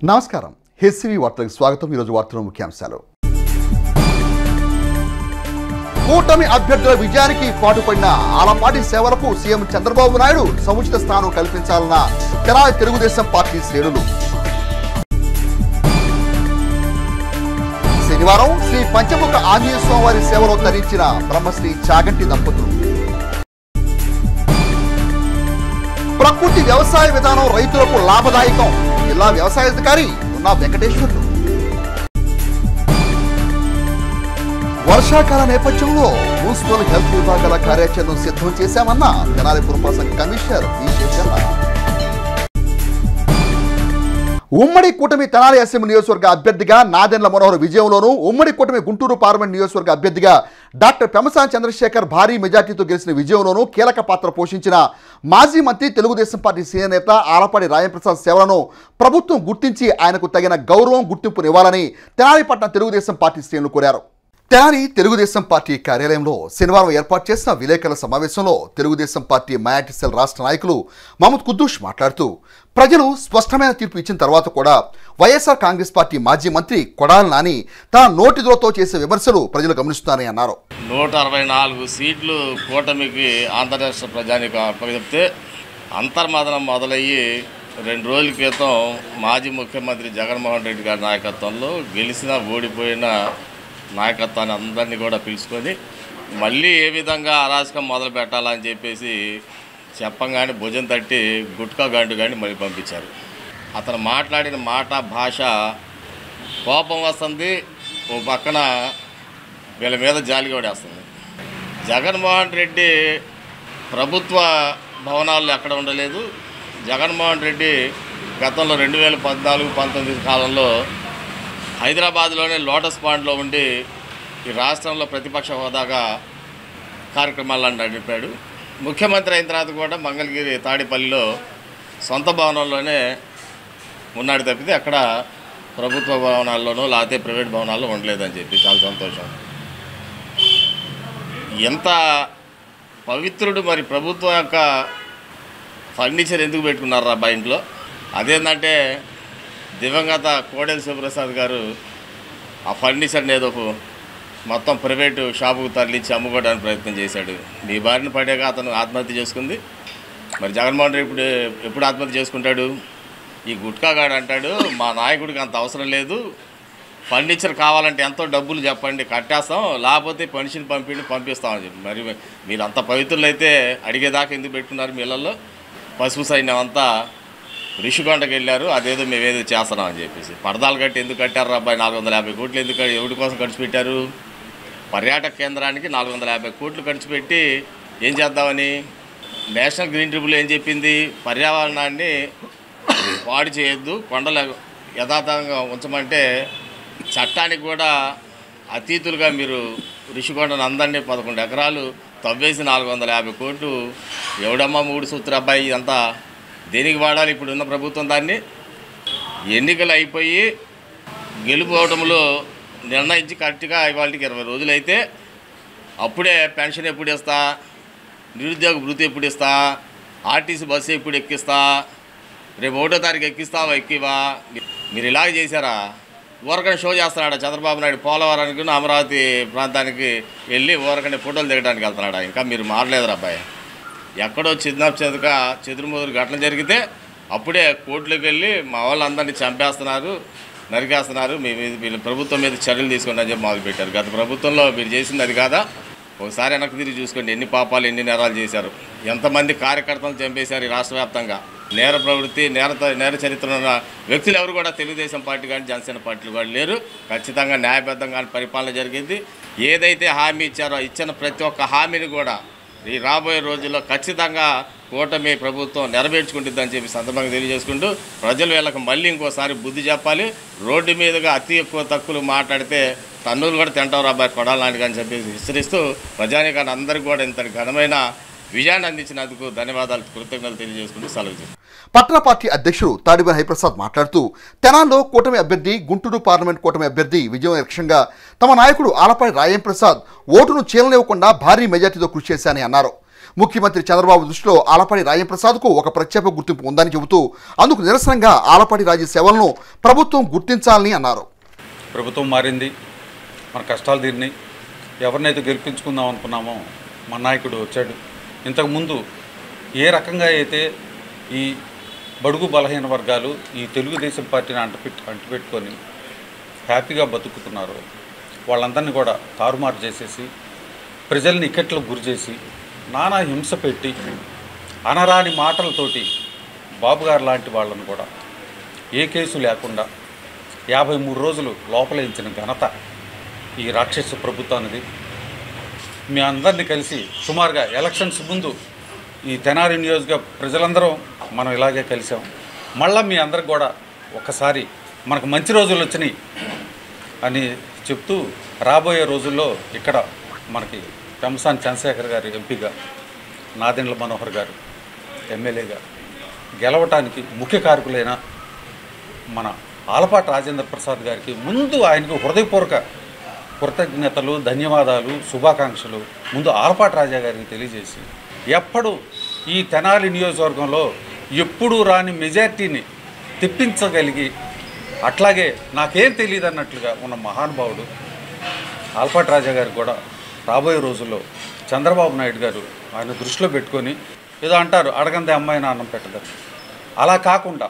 నమస్కారం హెచ్సివి వార్తలకు స్వాగతం. ఈరోజు వార్తల ముఖ్యాంశాలు. కూటమి అభ్యర్థుల విజయానికి పాటుపడిన ఆలపాటి సేవలకు సీఎం చంద్రబాబు నాయుడు సముచిత స్థానం కల్పించాలన్న తెనాలి తెలుగుదేశం పార్టీ శ్రేణులు. శనివారం శ్రీ పంచముఖ ఆంజనేయ స్వామివారి సేవలో తరించిన బ్రహ్మశ్రీ చాగంటి దంపతులు. ప్రకృతి వ్యవసాయ విధానం రైతులకు లాభదాయకం. జిల్లా వ్యవసాయ అధికారి ఉన్న వెంకటేశ్వర్లు. వర్షాకాల నేపథ్యంలో మున్సిపల్ హెల్త్ విభాగాల కార్యాచరణను సిద్ధం చేశామన్న తెనాలి పురపాలక కమిషనర్ వి శేషన్న. ఉమ్మడి కూటమి తెనాలి అసెంబ్లీ నియోజకవర్గ అభ్యర్థిగా నాదెండ్ల మనోహర్ విజయంలోనూ, ఉమ్మడి కూటమి గుంటూరు పార్లమెంట్ నియోజకవర్గ అభ్యర్థిగా డాక్టర్ పెమ్మసాని చంద్రశేఖర్ భారీ మెజార్టీతో గెలిచిన విజయంలోనూ కీలక పాత్ర పోషించిన మాజీ మంత్రి తెలుగుదేశం పార్టీ సీనియర్ నేత ఆలపాటి రాజేంద్రప్రసాద్ సేవలను ప్రభుత్వం గుర్తించి ఆయనకు తగిన గౌరవం గుర్తింపునివ్వాలని తెనాలిపట్నం తెలుగుదేశం పార్టీ శ్రేణులు కోరారు. తెనాలి తెలుగుదేశం పార్టీ కార్యాలయంలో శనివారం ఏర్పాటు చేసిన విలేకరుల సమావేశంలో తెలుగుదేశం పార్టీ మైనార్టీ సెల్ రాష్ట్ర నాయకులు మహమ్మద్ కుద్దూష్ మాట్లాడుతూ, ప్రజలు స్పష్టమైన తీర్పు ఇచ్చిన తర్వాత కూడా వైఎస్ఆర్ కాంగ్రెస్ పార్టీ మాజీ మంత్రి కొడాలి నాని తన నోటిదోతో చేసే విమర్శలు ప్రజలు గమనిస్తున్నారని అన్నారు. 164 సీట్లు కూటమికి ఆంధ్రరాష్ట్ర ప్రజానికి అప్పచెప్తే అంతర్మదనం మొదలయ్యి 2 రోజుల క్రితం మాజీ ముఖ్యమంత్రి జగన్మోహన్ రెడ్డి గారి నాయకత్వంలో గెలిచిన ఓడిపోయిన నాయకత్వాన్ని అందరినీ కూడా పిలుచుకొని మళ్ళీ ఏ విధంగా అరాచకం మొదలు పెట్టాలని చెప్పేసి చెప్పంగానే భుజం తట్టి గుట్కా గంటు కానీ మళ్ళీ పంపించారు. అతను మాట్లాడిన మాట భాష కోపం వస్తుంది, ఓ పక్కన వీళ్ళ మీద జాలి కొడేస్తుంది. జగన్మోహన్ రెడ్డి ప్రభుత్వ భవనాల్లో ఎక్కడ ఉండలేదు. జగన్మోహన్ రెడ్డి గతంలో 2014-19 కాలంలో హైదరాబాద్లోనే లోటస్ పాండ్లో ఉండి ఈ రాష్ట్రంలో ప్రతిపక్ష హోదాగా కార్యక్రమాలను నడిపాడు. ముఖ్యమంత్రి అయిన తర్వాత కూడా మంగళగిరి తాడిపల్లిలో సొంత భవనంలోనే ఉన్నాడు తప్పితే అక్కడ ప్రభుత్వ భవనాల్లోనూ లేకపోతే ప్రైవేట్ భవనాల్లో ఉండలేదని చెప్పి చాలా సంతోషం. ఎంత పవిత్రుడు మరి ప్రభుత్వం యొక్క ఫర్నిచర్ ఎందుకు పెట్టుకున్నారు రా ఇంట్లో? అదేంటంటే దివంగత కోడెల శివప్రసాద్ గారు ఆ ఫర్నిచర్ని ఏదో మొత్తం ప్రైవేటు షాపుకు తరలించి అమ్ముకోవడానికి ప్రయత్నం చేశాడు. నీ బారిన పడేగా అతను ఆత్మహత్య చేసుకుంది. మరి జగన్మోహన్ రెడ్డి ఎప్పుడు ఆత్మహత్య చేసుకుంటాడు? ఈ గుట్కాగాడు అంటాడు, మా నాయకుడికి అంత అవసరం లేదు, ఫర్నిచర్ కావాలంటే ఎంతో డబ్బులు చెప్పండి కట్టేస్తాం, లేకపోతే మనిషిని పంపిస్తామని చెప్పి. మరి మీరు అంత పవిత్రులు అయితే అడిగేదాకా ఎందుకు పెట్టుకున్నారు? మీ ఇళ్ళల్లో పసుపు సైన్యం అంతా రిషికొండకి వెళ్ళారు, అదేదో మేమేదో చేస్తున్నాం అని చెప్పేసి. పరదాలు కట్టి ఎందుకు కట్టారు అబ్బాయి? 450 కోట్లు ఎందుకు ఎవరి కోసం ఖర్చు పెట్టారు? పర్యాటక కేంద్రానికి 450 కోట్లు ఖర్చు పెట్టి ఏం చేద్దామని? నేషనల్ గ్రీన్ ట్రిబ్యునల్ ఏం చెప్పింది? పర్యావరణాన్ని పాడు చేయొద్దు, కొండల యథాతథంగా ఉంచమంటే చట్టానికి కూడా అతీతులుగా మీరు రిషికొండను అందరినీ 11 ఎకరాలు తవ్వేసి 450 కోట్లు ఎవడమ్మా 3 సూత్ర అబ్బాయి అంతా దేనికి వాడాలి? ఇప్పుడున్న ప్రభుత్వం దాన్ని ఎన్నికలు అయిపోయి గెలుపోవడంలో నిర్ణయించి కరెక్ట్గా ఇవాళకి 20 రోజులైతే అప్పుడే పెన్షన్ ఎప్పుడు ఇస్తా, నిరుద్యోగ భృతి ఎప్పుడు ఇస్తా, ఆర్టీసీ బస్సు ఎప్పుడు ఎక్కిస్తా, రేపు 1వ తారీఖు ఎక్కిస్తావా ఎక్కివా? మీరు ఇలాగ చేశారా? ఊరకనే షో చేస్తున్నాడా చంద్రబాబు నాయుడు? పోలవరానికి అమరావతి ప్రాంతానికి వెళ్ళి ఊరకనే ఫోటోలు దిగడానికి వెళ్తున్నాడా? ఇంకా మీరు మారలేదు అబ్బాయి. ఎక్కడో చెదురుముదురు ఘటన జరిగితే అప్పుడే కోర్టులోకి వెళ్ళి మా వాళ్ళందరినీ చంపేస్తున్నారు, నరికేస్తున్నారు, వీళ్ళు ప్రభుత్వం మీద చర్యలు తీసుకోండి అని చెప్పి మొదలుపెట్టారు. గత ప్రభుత్వంలో మీరు చేసింది అది కాదా? ఒకసారి వెనక్కి తిరిగి చూసుకోండి, ఎన్ని పాపాలు ఎన్ని నేరాలు చేశారు, ఎంతమంది కార్యకర్తలు చంపేశారు ఈ రాష్ట్ర వ్యాప్తంగా. నేర ప్రవృత్తి నేర చరిత్ర ఉన్న వ్యక్తులు ఎవరు కూడా తెలుగుదేశం పార్టీ కానీ జనసేన పార్టీలు కూడా లేరు. ఖచ్చితంగా న్యాయబద్ధంగా పరిపాలన జరిగింది. ఏదైతే హామీ ఇచ్చారో ఇచ్చిన ప్రతి ఒక్క హామీని కూడా ఈ రాబోయే రోజుల్లో ఖచ్చితంగా కూటమి ప్రభుత్వం నెరవేర్చుకుంటుందని చెప్పి సందర్భంగా తెలియజేసుకుంటూ ప్రజలు వీళ్ళకి మళ్ళీ ఇంకోసారి బుద్ధి చెప్పాలి. రోడ్డు మీదుగా అతి ఎక్కువ తక్కువలు మాట్లాడితే తన్నులు కూడా తింటారు అబ్బాయి కొడాలి నాని అని చెప్పి హెచ్చరిస్తూ ప్రజానికాన్ని అందరికీ కూడా ఇంత ఘనమైన విజయాన్ని అందించినందుకు ధన్యవాదాలు, కృతజ్ఞతలు తెలియజేసుకుంటూ సెలవు. పట్టణ పార్టీ అధ్యక్షుడు తాడిపల్లి హరిప్రసాద్ మాట్లాడుతూ, తెనాలిలో కూటమి అభ్యర్థి, గుంటూరు పార్లమెంట్ కూటమి అభ్యర్థి విజయం లక్ష్యంగా తమ నాయకుడు ఆలపాటి రాజేంద్రప్రసాద్ ఓటును చీలనివ్వకుండా భారీ మెజార్టీతో కృషి చేశారని అన్నారు. ముఖ్యమంత్రి చంద్రబాబు దృష్టిలో ఆలపాటి రాజప్రసాద్కు ఒక ప్రత్యేక గుర్తింపు ఉందని చెబుతూ అందుకు నిరసనగా ఆలపాటి రాజు సేవలను ప్రభుత్వం గుర్తించాలని అన్నారు. ప్రభుత్వం మారింది, మన కష్టాలు తీరినాయి. ఎవరినైతే గెలిపించుకుందాం అనుకున్నామో మన నాయకుడు వచ్చాడు. ఇంతకుముందు ఏ రకంగా అయితే ఈ బడుగు బలహీన వర్గాలు ఈ తెలుగుదేశం పార్టీని అంటుపెట్టుకొని హ్యాపీగా బతుకుతున్నారు, వాళ్ళందరినీ కూడా తారుమారు చేసేసి ప్రజల్ని ఇక్కట్లకు గురి చేసి నానా హింస పెట్టి అనరాని మాటలతోటి బాబుగారు లాంటి వాళ్ళను కూడా ఏ కేసు లేకుండా 53 రోజులు లోపలేయించిన ఘనత ఈ రాక్షస ప్రభుత్వానికి. మీ అందరినీ కలిసి సుమారుగా ఎలక్షన్స్ ముందు ఈ తెనాలి నియోజక ప్రజలందరం మనం ఇలాగే కలిసాం. మళ్ళీ మీ అందరికి కూడా ఒకసారి మనకు మంచి రోజులు వచ్చినాయి అని చెప్తూ రాబోయే రోజుల్లో ఇక్కడ మనకి పెమ్మసాని చంద్రశేఖర్ గారు ఎంపీగా, నాదెండ్ల మనోహర్ గారు ఎమ్మెల్యేగా గెలవటానికి ముఖ్య కారకులైన మన ఆలపాటి రాజేంద్ర ప్రసాద్ గారికి ముందు ఆయనకు హృదయపూర్వక కృతజ్ఞతలు, ధన్యవాదాలు, శుభాకాంక్షలు ముందు ఆలపాటి రాజా గారికి తెలియజేసి ఎప్పుడు ఈ తెనాలి నియోజకవర్గంలో ఎప్పుడూ రాని మెజార్టీని తెప్పించగలిగి అట్లాగే నాకేం తెలియదు అన్నట్లుగా ఉన్న మహానుభావుడు ఆలపాటి రాజా గారికి కూడా రాబోయే రోజుల్లో చంద్రబాబు నాయుడు గారు ఆయన దృష్టిలో పెట్టుకొని, ఏదో అంటారు అడగందే అమ్మాయిని అన్నం పెట్టదని, అలా కాకుండా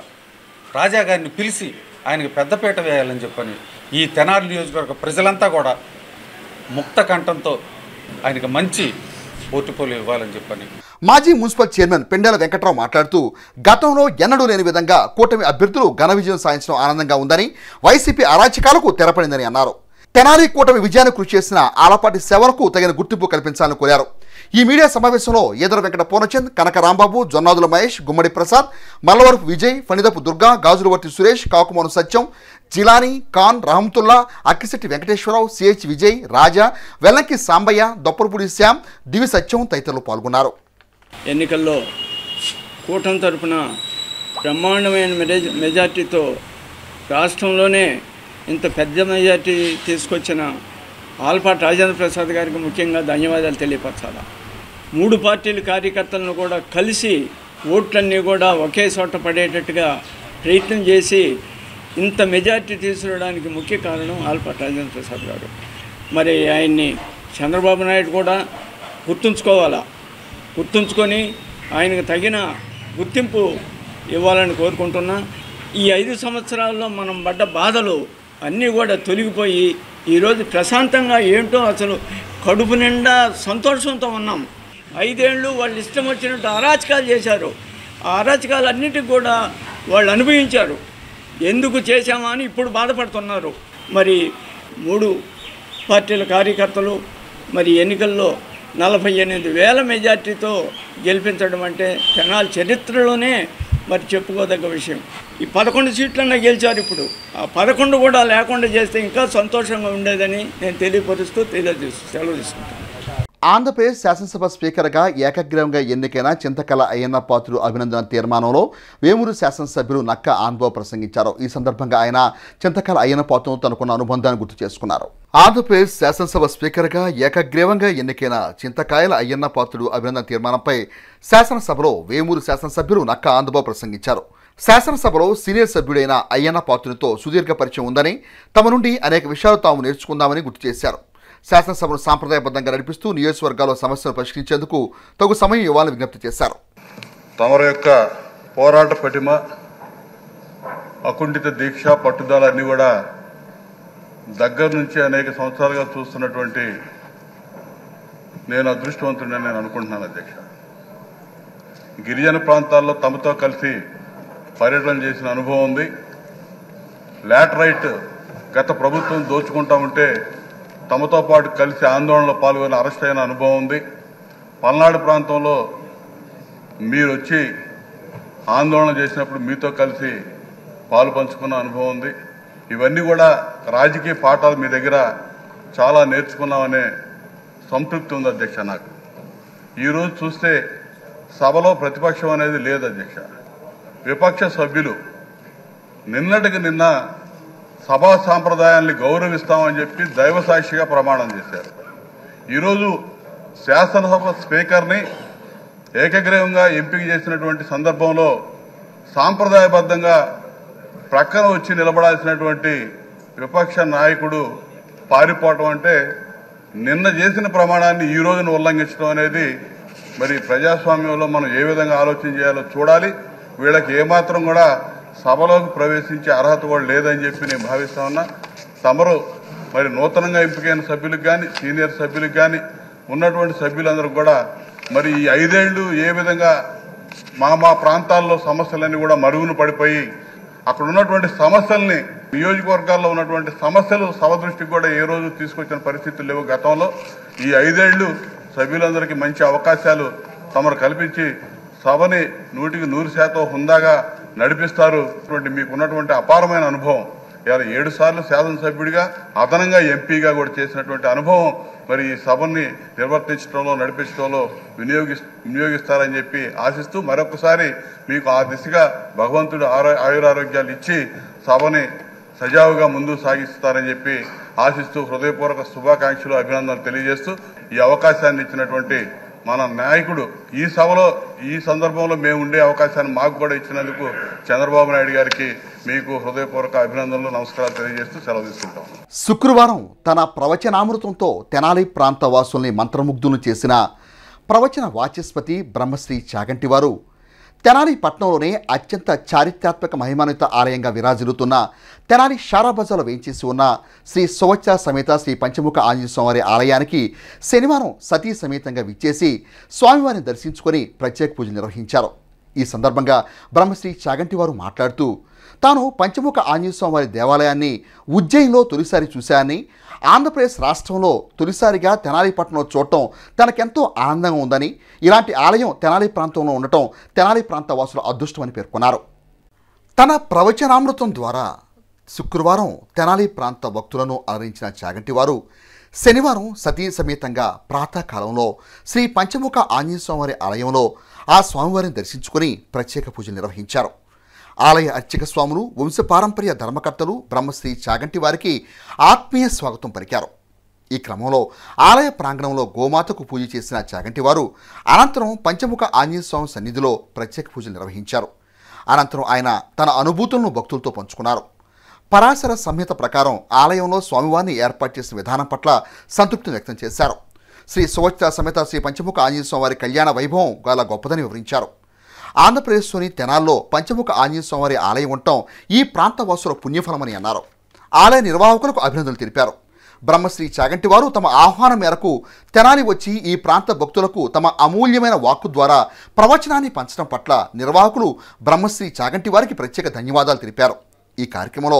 రాజా గారిని పిలిచి ఆయనకి పెద్దపీట వేయాలని చెప్పని ఈ తెనాలి నియోజకవర్గ ప్రజలంతా కూడా ముక్త కంఠంతో ఆయనకు మంచి పోర్టుఫోలియో ఇవ్వాలని చెప్పని. మాజీ మున్సిపల్ చైర్మన్ పెండెల వెంకట్రావు మాట్లాడుతూ గతంలో ఎన్నడూ లేని విధంగా కూటమి అభ్యర్థులు ఘన విజయం సాధించడం ఆనందంగా ఉందని, వైసీపీ అరాచకాలకు తెరపడిందని అన్నారు. తెనాలి కూటమి విజయాన్ని కృషి చేసిన ఆలపాటి సేవలకు తగిన గుర్తింపు కల్పించాలని కోరారు. ఈ మీడియా సమావేశంలో ఈదర వెంకట పూర్ణచంద్, కనక రాంబాబు, జొన్నాదుల మహేష్, గుమ్మడి ప్రసాద్, మల్లవరపు విజయ్, ఫణిదపు దుర్గా, గాజులవర్తి సురేష్, కాకుమోను సత్యం, జిలానీ, ఖాన్, రహమతుల్లా, అక్కిశెట్టి వెంకటేశ్వరరావు, సిహెచ్ విజయ్, రాజా, వెల్లంకి సాంబయ్య, దొప్పరపూడి శ్యామ్, దివి సత్యం తదితరులు పాల్గొన్నారు. ఎన్నికల్లో కూటమి తరపున బ్రహ్మాండమైన మెజార్టీతో రాష్ట్రంలోనే ఇంత పెద్ద మెజార్టీ తీసుకొచ్చిన ఆలపాటి రాజేంద్ర ప్రసాద్ గారికి ముఖ్యంగా ధన్యవాదాలు తెలియపరచాలి. 3 పార్టీల కార్యకర్తలను కూడా కలిసి ఓట్లన్నీ కూడా ఒకే చోట పడేటట్టుగా ప్రయత్నం చేసి ఇంత మెజార్టీ తీసుకురావడానికి ముఖ్య కారణం ఆలపాటి రాజేంద్ర ప్రసాద్ గారు. మరి ఆయన్ని చంద్రబాబు నాయుడు కూడా గుర్తుంచుకొని ఆయనకు తగిన గుర్తింపు ఇవ్వాలని కోరుకుంటున్నా. ఈ 5 సంవత్సరాల్లో మనం పడ్డ బాధలు అన్నీ కూడా తొలగిపోయి ఈరోజు ప్రశాంతంగా ఏంటో అసలు కడుపు నిండా సంతోషంతో ఉన్నాం. 5 ఏళ్ళు వాళ్ళు ఇష్టం వచ్చినట్టు అరాచకాలు చేశారు. ఆ అరాచకాలన్నిటికి కూడా వాళ్ళు అనుభవించారు. ఎందుకు చేశామా అని ఇప్పుడు బాధపడుతున్నారు. మరి 3 పార్టీల కార్యకర్తలు మరి ఎన్నికల్లో 48,000 మెజార్టీతో గెలిపించడం అంటే తెనాలి చరిత్రలోనే మరి చెప్పుకోదగ్గ విషయం. ఈ 11 సీట్లన్నా గెలిచారు. ఇప్పుడు ఆ 11 కూడా లేకుండా చేస్తే ఇంకా సంతోషంగా ఉండేదని నేను తెలియపరుస్తూ సెలవు తీసుకుంటాను. ఆంధ్రప్రదేశ్ శాసనసభ స్పీకర్గా ఏకగ్రీవంగా ఎన్నికైన చింతకల అయ్యన్న పాత్రుడు అభినందన తీర్మానంలో వేమూరు శాసనసభ్యులు నక్క ఆంధ్రబాబు ప్రసంగించారు. ఈ సందర్భంగా ఆయన చింతకల అయ్యన్న పాత్రుడు తనకున్న అనుబంధాన్ని గుర్తు చేసుకున్నారు. ఆంధ్రప్రదేశ్ శాసనసభ స్పీకర్గా ఏకగ్రీవంగా ఎన్నికైన చింతకాయల అయ్యన్న పాత్రుడు అభినందన తీర్మానంపై శాసనసభలో వేమూరు శాసనసభ్యులు నక్క ఆంధ్రబాబు ప్రసంగించారు. శాసనసభలో సీనియర్ సభ్యుడైన అయ్యన్న పాత్రుడితో సుదీర్ఘ పరిచయం ఉందని, తమ నుండి అనేక విషయాలు తాము నేర్చుకుందామని గుర్తు చేశారు. శాసనసభను సాంప్రదాయబద్ధంగా నడిపిస్తూ నియోజకవర్గాల్లో సమస్యలు పరిష్కరించేందుకు తగు సమయం ఇవ్వాలని విజ్ఞప్తి చేశారు. తమరి యొక్క పోరాట పటిమ, అకుంఠిత దీక్ష, పట్టుదల అన్నీ కూడా దగ్గర నుంచి అనేక సంవత్సరాలుగా చూస్తున్నటువంటి నేను అదృష్టవంతుడని నేను అనుకుంటున్నాను. అధ్యక్ష, గిరిజన ప్రాంతాల్లో తమతో కలిసి పర్యటన చేసిన అనుభవం ఉంది. లాటరైట్ గత ప్రభుత్వం దోచుకుంటా ఉంటే తమతో పాటు కలిసి ఆందోళనలో పాల్గొని అరెస్ట్ అయిన అనుభవం ఉంది. పల్నాడు ప్రాంతంలో మీరు వచ్చి ఆందోళన చేసినప్పుడు మీతో కలిసి పాలు పంచుకున్న అనుభవం ఉంది. ఇవన్నీ కూడా రాజకీయ పాఠాలు మీ దగ్గర చాలా నేర్చుకున్నామనే సంతృప్తి ఉంది అధ్యక్ష. నాకు ఈరోజు చూస్తే సభలో ప్రతిపక్షం అనేది లేదు అధ్యక్ష. విపక్ష సభ్యులు నిన్నటికి నిన్న సభా సాంప్రదాయాల్ని గౌరవిస్తామని చెప్పి దైవసాక్షిగా ప్రమాణం చేశారు. ఈరోజు శాసనసభ స్పీకర్ని ఏకగ్రీవంగా ఎంపిక చేసినటువంటి సందర్భంలో సాంప్రదాయబద్ధంగా ప్రక్కన వచ్చి నిలబడాల్సినటువంటి విపక్ష నాయకుడు పారిపోవటం అంటే నిన్న చేసిన ప్రమాణాన్ని ఈ రోజున ఉల్లంఘించడం అనేది మరి ప్రజాస్వామ్యంలో మనం ఏ విధంగా ఆలోచన చేయాలో చూడాలి. వీళ్ళకి ఏమాత్రం కూడా సభలోకి ప్రవేశించే అర్హత కూడా లేదని చెప్పి నేను భావిస్తా ఉన్నా. తమరు మరి నూతనంగా ఎంపికైన సభ్యులకు కానీ సీనియర్ సభ్యులకు కానీ ఉన్నటువంటి సభ్యులందరూ కూడా మరి ఈ 5 ఏళ్లు ఏ విధంగా మా ప్రాంతాల్లో సమస్యలన్నీ కూడా మరుగున పడిపోయి అక్కడ ఉన్నటువంటి సమస్యల్ని నియోజకవర్గాల్లో ఉన్నటువంటి సమస్యలు సభ దృష్టికి కూడా ఏ రోజు తీసుకొచ్చిన పరిస్థితులు లేవు. గతంలో ఈ 5 ఏళ్లు సభ్యులందరికీ మంచి అవకాశాలు తమరు కల్పించి సభని 100% హుందాగా నడిపిస్తారు. మీకున్నటువంటి అపారమైన అనుభవం ఇవాళ 7 సార్లు శాసనసభ్యుడిగా అదనంగా ఎంపీగా కూడా చేసినటువంటి అనుభవం మరి ఈ సభని నిర్వర్తించడంలో నడిపించడంలో వినియోగిస్తారని చెప్పి ఆశిస్తూ మరొకసారి మీకు ఆ దిశగా భగవంతుడు ఆయురారోగ్యాలు ఇచ్చి సభని సజావుగా ముందుకు సాగిస్తారని చెప్పి ఆశిస్తూ హృదయపూర్వక శుభాకాంక్షలు అభినందనలు తెలియజేస్తూ ఈ అవకాశాన్ని ఇచ్చినటువంటి మన నాయకుడు ఈ సభలో ఈ సందర్భంలో మేము ఉండే అవకాశాన్ని మాకు కూడా ఇచ్చినందుకు చంద్రబాబు నాయుడు గారికి మీకు హృదయపూర్వక అభినందనలు నమస్కారాలు తెలియజేస్తూ సెలవు తీసుకుంటాం. శుక్రవారం తన ప్రవచనామృతంతో తెనాలి ప్రాంత వాసుల్ని మంత్రముగ్ధులు చేసిన ప్రవచన వాచస్పతి బ్రహ్మశ్రీ చాగంటి వారు తెనాలి పట్టణంలోనే అత్యంత చారిత్రాత్మక మహిమాన్విత ఆలయంగా విరాజిల్లుతున్న తెనాలి షారాబజార్లో వేయించేసి ఉన్న శ్రీ సువచ్చ సమేత శ్రీ పంచముఖ ఆంజనేయ స్వామివారి ఆలయానికి శనివారం సతీ సమేతంగా విచ్చేసి స్వామివారిని దర్శించుకొని ప్రత్యేక పూజలు నిర్వహించారు. ఈ సందర్భంగా బ్రహ్మశ్రీ చాగంటి వారు మాట్లాడుతూ తాను పంచముఖ ఆంజనేయ స్వామివారి దేవాలయాన్ని ఉజ్జయిన్లో తొలిసారి చూశానని, ఆంధ్రప్రదేశ్ రాష్ట్రంలో తొలిసారిగా తెనాలి పట్టణంలో చూడటం తనకెంతో ఆనందంగా ఉందని, ఇలాంటి ఆలయం తెనాలి ప్రాంతంలో ఉండటం తెనాలి ప్రాంత వాసుల అదృష్టమని పేర్కొన్నారు. తన ప్రవచనామృతం ద్వారా శుక్రవారం తెనాలి ప్రాంత భక్తులను అలరించిన చాగంటి వారు శనివారం సతీ సమేతంగా ప్రాతకాలంలో శ్రీ పంచముఖ ఆంజనేయ స్వామివారి ఆలయంలో ఆ స్వామివారిని దర్శించుకొని ప్రత్యేక పూజలు నిర్వహించారు. ఆలయ అర్చక స్వాములు వంశపారంపర్య ధర్మకర్తలు బ్రహ్మశ్రీ చాగంటి వారికి ఆత్మీయ స్వాగతం పలికారు. ఈ క్రమంలో ఆలయ ప్రాంగణంలో గోమాతకు పూజ చేసిన చాగంటి వారు అనంతరం పంచముఖ ఆంజనేయ స్వామి సన్నిధిలో ప్రత్యేక పూజలు నిర్వహించారు. అనంతరం ఆయన తన అనుభూతులను భక్తులతో పంచుకున్నారు. పరాశర సంహిత ప్రకారం ఆలయంలో స్వామివారిని ఏర్పాటు చేసిన విధానం పట్ల సంతృప్తిని వ్యక్తం చేశారు. శ్రీ సువచ్చ సమేత శ్రీ పంచముఖ ఆంజనేయ స్వామివారి కళ్యాణ వైభవం చాలా గొప్పదని వివరించారు. ఆంధ్రప్రదేశ్లోని తెనాల్లో పంచముఖ ఆంజనేయ స్వామివారి ఆలయం ఉండటం ఈ ప్రాంత వాసుల పుణ్యఫలమని అన్నారు. ఆలయ నిర్వాహకులకు అభినందనలు తెలిపారు. బ్రహ్మశ్రీ చాగంటి వారు తమ ఆహ్వానం మేరకు తెనాలి వచ్చి ఈ ప్రాంత భక్తులకు తమ అమూల్యమైన వాక్కు ద్వారా ప్రవచనాన్ని పంచడం పట్ల నిర్వాహకులు బ్రహ్మశ్రీ చాగంటి వారికి ప్రత్యేక ధన్యవాదాలు తెలిపారు. ఈ కార్యక్రమంలో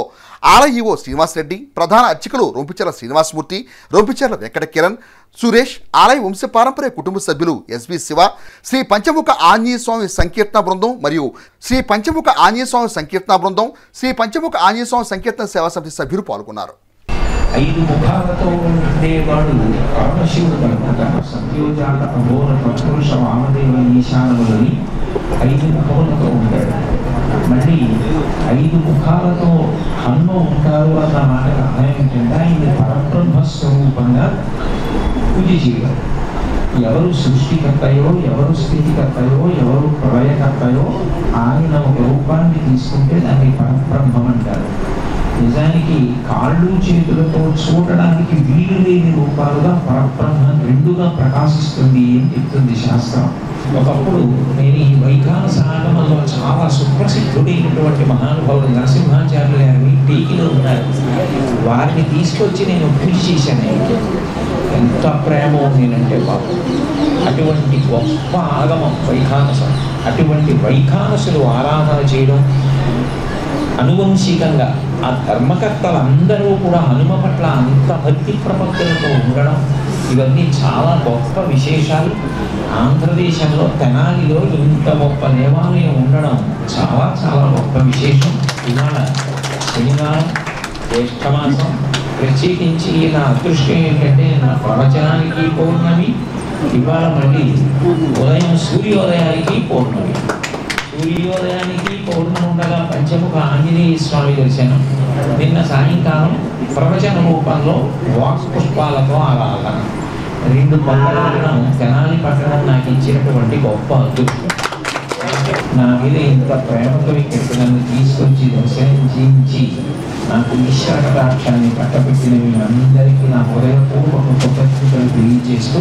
ఆలయ ఈవో శ్రీనివాసరెడ్డి, ప్రధాన అర్చకులు రొంపిచెర్ల శ్రీనివాసమూర్తి, రొంపిచెర్ల వెంకట కిరణ్, సురేష్, ఆలయ వంశపారంపర్య కుటుంబ సభ్యులు ఎస్వి శివ, శ్రీ పంచముఖ ఆంజనేయ స్వామి సంకీర్తన బృందం మరియు శ్రీ పంచముఖ ఆంజనేయ స్వామి సంకీర్తన బృందం, శ్రీ పంచముఖ ఆంజనేయ స్వామి సంకీర్తన సేవా సమితి సభ్యులు పాల్గొన్నారు. 5 ముఖాలతో ఉండేవాడు పరమశివుడు కనుక సత్యోజాత అఘోర పౌరుష వామదేవ ఈశానములని 5 ముఖములతో ఉంటాడు. మళ్ళీ 5 ముఖాలతో హన్మ ఉంటారు అన్న మాటకు అర్థం ఏంటంటే ఆయన పరబ్రహ్మ స్వరూపంగా పూజ చేయడం. ఎవరు సృష్టికర్తయో, ఎవరు స్థితికర్తయో, ఎవరు ప్రళయకర్తయో ఆయన ఒక రూపాన్ని తీసుకుంటే దాన్ని పరబ్రహ్మం అంటారు. నిజానికి కాళ్ళు చేతులతో చూడడానికి వీలు లేని రూపాలుగా పరబ్రహ్మం 2గా ప్రకాశిస్తుంది అని చెప్తుంది శాస్త్రం. ఒకప్పుడు నేను ఈ వైఖానస ఆగమంలో చాలా సుప్రసిద్ధుడైనటువంటి మహానుభావుడు నరసింహాచార్యులు గారిని టీకిలో ఉన్నారు. వారిని తీసుకొచ్చి నేను పూజ చేశాను. ఎంత ప్రేమో నేనంటే బాబు, అటువంటి గొప్ప ఆగమం వైఖానసం. అటువంటి వైఖానసులు ఆరాధన చేయడం, అనువంశికంగా ఆ ధర్మకర్తలందరూ కూడా హనుమ పట్ల అంత భక్తి ప్రపత్తులతో ఉండడం, ఇవన్నీ చాలా గొప్ప విశేషాలు. ఆంధ్రదేశంలో తెనాలిలో ఇంత గొప్ప దేవాలయం ఉండడం చాలా చాలా గొప్ప విశేషం. ఇవాళ శనివారం జ్యేష్ఠమాసం, ప్రత్యేకించి నా అదృష్టం ఏంటంటే నా ప్రవచనానికి పౌర్ణమి, ఇవాళ మళ్ళీ ఉదయం సూర్యోదయానికి పౌర్ణమి. సూర్యోదయానికి పౌర్ణమి ఉండగా పంచముఖ ఆంజనేయ స్వామి దర్శనం, నిన్న సాయంకాలం ప్రవచన రూపంలో వాక్ పుష్పాలతో ఆరాధన. 2 బంగాళాలను తెనాలి పట్టణం నాకు ఇచ్చినటువంటి గొప్ప అదృష్టం. నా మీద ఇంత ప్రేమతో ఇక్కడికి నన్ను తీసుకొచ్చి దర్శించి నాకు ఈశ్వరాక్షాన్ని పట్టబెట్టిన మీ అందరికీ నా హృదయపూర్వక కృతజ్ఞతలు తెలియజేస్తూ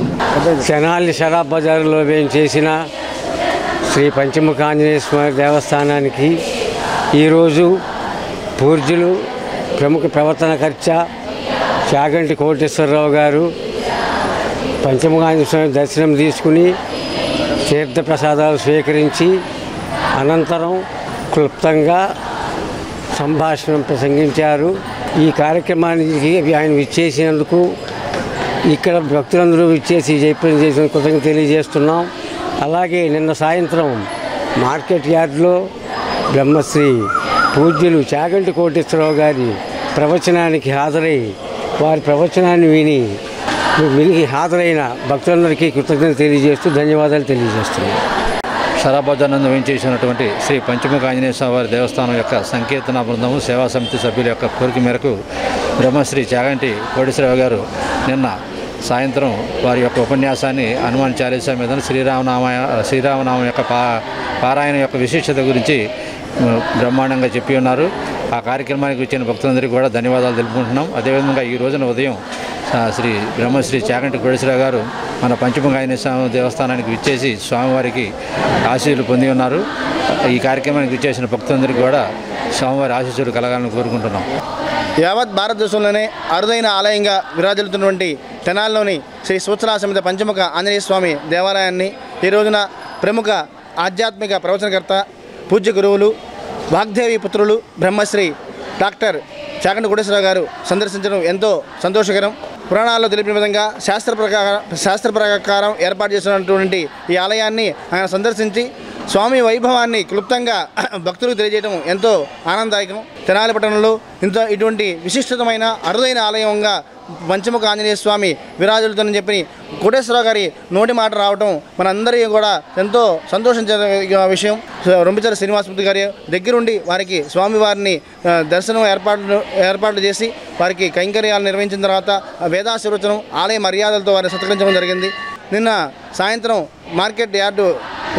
తెనాలి షరాబ్ బజారులో చేసిన శ్రీ పంచముఖ ఆంజనేయ స్వామి దేవస్థానానికి ఈరోజు పూజ్యులు ప్రముఖ ప్రవర్తనకర్త చాగంటి కోటేశ్వరరావు గారు పంచముఖ ఆంజనేయ స్వామి దర్శనం తీసుకుని తీర్థప్రసాదాలు స్వీకరించి అనంతరం క్లుప్తంగా సంభాషణ ప్రసంగించారు. ఈ కార్యక్రమానికి ఆయన విచ్చేసినందుకు ఇక్కడ భక్తులందరూ విచ్చేసి జయప్రదం చేసిన కృతజ్ఞత తెలియజేస్తున్నాం. అలాగే నిన్న సాయంత్రం మార్కెట్ యార్డ్లో బ్రహ్మశ్రీ పూజ్యులు చాగంటి కోటేశ్వరరావు గారి ప్రవచనానికి హాజరై వారి ప్రవచనాన్ని విని హాజరైన భక్తులందరికీ కృతజ్ఞతలు తెలియజేస్తూ ధన్యవాదాలు తెలియజేస్తున్నాం. షరాబ్ బజార్ నందు వేయించేసినటువంటి శ్రీ పంచముఖ ఆంజనేయ స్వామి వారి దేవస్థానం యొక్క సంకీర్తన బృందము సేవా సమితి సభ్యుల యొక్క కోరిక మేరకు బ్రహ్మశ్రీ చాగంటి కోటేశ్వరరావు గారు నిన్న సాయంత్రం వారి యొక్క ఉపన్యాసాన్ని హనుమాన్ చాలీసా మీద శ్రీరామనామం యొక్క పారాయణ యొక్క విశిష్టత గురించి బ్రహ్మాండంగా చెప్పి ఉన్నారు. ఆ కార్యక్రమానికి వచ్చిన భక్తులందరికీ కూడా ధన్యవాదాలు తెలుపుకుంటున్నాం. అదేవిధంగా ఈ రోజున ఉదయం బ్రహ్మశ్రీ చాగంటి కోటేశ్వరరావు గారు మన పంచముఖ ఆంజనేయ స్వామి దేవస్థానానికి విచ్చేసి స్వామివారికి ఆశీస్సులు పొంది ఉన్నారు. ఈ కార్యక్రమానికి విచ్చేసిన భక్తులందరికీ కూడా స్వామివారి ఆశీస్సులు కలగాలని కోరుకుంటున్నాం. యావత్ భారతదేశంలోనే అరుదైన ఆలయంగా విరాజిల్లుతున్నటువంటి తెనాలిలోని శ్రీ సూచనా సమేత పంచముఖ ఆంజనేయ స్వామి దేవాలయాన్ని ఈ రోజున ప్రముఖ ఆధ్యాత్మిక ప్రవచనకర్త పూజ్య గురువులు వాగ్దేవి పుత్రులు బ్రహ్మశ్రీ డాక్టర్ చాగంటి కోటేశ్వరరావు గారు సందర్శించడం ఎంతో సంతోషకరం. పురాణాల్లో తెలిపిన విధంగా శాస్త్ర ప్రకారం ఏర్పాటు చేసినటువంటి ఈ ఆలయాన్ని ఆయన సందర్శించి స్వామి వైభవాన్ని క్లుప్తంగా భక్తులకు తెలియజేయడం ఎంతో ఆనందదాయకం. తెనాలి పట్టణంలో ఇటువంటి విశిష్టమైన అరుదైన ఆలయంగా పంచముఖ ఆంజనేయ స్వామి విరాజులుతుందని చెప్పి కోటేశ్వరరావు గారి నోటి మాట రావడం మనందరికీ కూడా ఎంతో సంతోషించే విషయం. రొంపిచర్ల శ్రీనివాసమూర్తి గారి దగ్గరుండి వారికి స్వామివారిని దర్శనం ఏర్పాట్లు చేసి వారికి కైంకర్యాలు నిర్వహించిన తర్వాత వేదాశీర్వచనం ఆలయ మర్యాదలతో వారిని సత్కరించడం జరిగింది. నిన్న సాయంత్రం మార్కెట్ యార్డు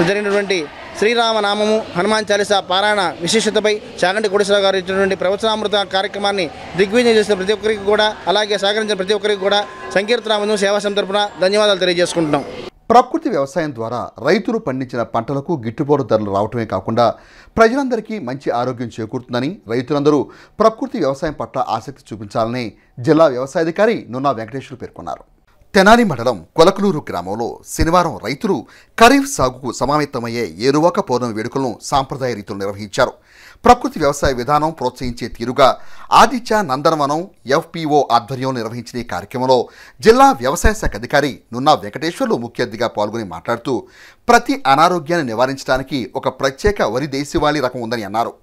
జరిగినటువంటి శ్రీరామనామము హనుమాన్ చాలీసా పారాయణ విశిష్టతపై చాగంటి కోటేశ్వరరావు గారు ఇచ్చినటువంటి ప్రవచనామృత కార్యక్రమాన్ని దిగ్విజయం చేసిన ప్రతి ఒక్కరికి కూడా అలాగే సహకరించిన ప్రతి ఒక్కరికి కూడా సంకీర్తనామందు సేవా సంస్థ తరపున ధన్యవాదాలు తెలియజేసుకుంటున్నాం. ప్రకృతి వ్యవసాయం ద్వారా రైతులు పండించిన పంటలకు గిట్టుబాటు ధరలు రావటమే కాకుండా ప్రజలందరికీ మంచి ఆరోగ్యం చేకూరుతుందని రైతులందరూ ప్రకృతి వ్యవసాయం పట్ల ఆసక్తి చూపించాలని జిల్లా వ్యవసాయాధికారి నున్నా వెంకటేశ్వర పేర్కొన్నారు. తెనాలి మండలం కొలకలూరు గ్రామంలో శనివారం రైతులు ఖరీఫ్ సాగుకు సమావేతమయ్యే ఏరువాక పౌర్ణమి వేడుకలను సాంప్రదాయ రీతులు నిర్వహించారు. ప్రకృతి వ్యవసాయ విధానం ప్రోత్సహించే తీరుగా ఆదిత్య నందనవనం FPO ఆధ్వర్యంలో నిర్వహించిన ఈ కార్యక్రమంలో జిల్లా వ్యవసాయ శాఖ అధికారి నున్నా వెంకటేశ్వర్లు ముఖ్య అతిథిగా పాల్గొని మాట్లాడుతూ ప్రతి అనారోగ్యాన్ని నివారించడానికి ఒక ప్రత్యేక వరి దేశవాళీ రకం ఉందని అన్నారు.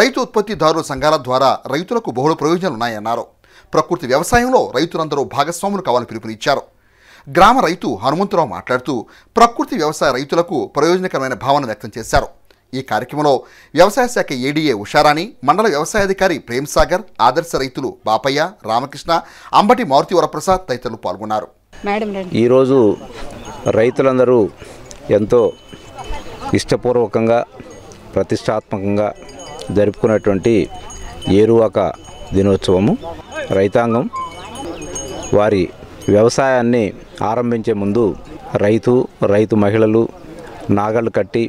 రైతు ఉత్పత్తిదారుల సంఘాల ద్వారా రైతులకు బహుళ ప్రయోజనాలున్నాయన్నారు. ప్రకృతి వ్యవసాయంలో రైతులందరూ భాగస్వాములు కావాలని పిలుపునిచ్చారు. గ్రామ రైతు హనుమంతరావు మాట్లాడుతూ ప్రకృతి వ్యవసాయ రైతులకు ప్రయోజనకరమైన భావన వ్యక్తం చేశారు. ఈ కార్యక్రమంలో వ్యవసాయ శాఖ ADA ఉషారాణి, మండల వ్యవసాయాధికారి ప్రేమ్ సాగర్, ఆదర్శ రైతులు బాపయ్య, రామకృష్ణ, అంబటి మారుతి వరప్రసాద్ తదితరులు పాల్గొన్నారు. ఈరోజు రైతులందరూ ఎంతో ఇష్టపూర్వకంగా ప్రతిష్టాత్మకంగా జరుపుకున్నటువంటి ఏరువాక దినోత్సవము. రైతాంగం వారి వ్యవసాయాన్ని ఆరంభించే ముందు రైతు మహిళలు నాగళ్ళు కట్టి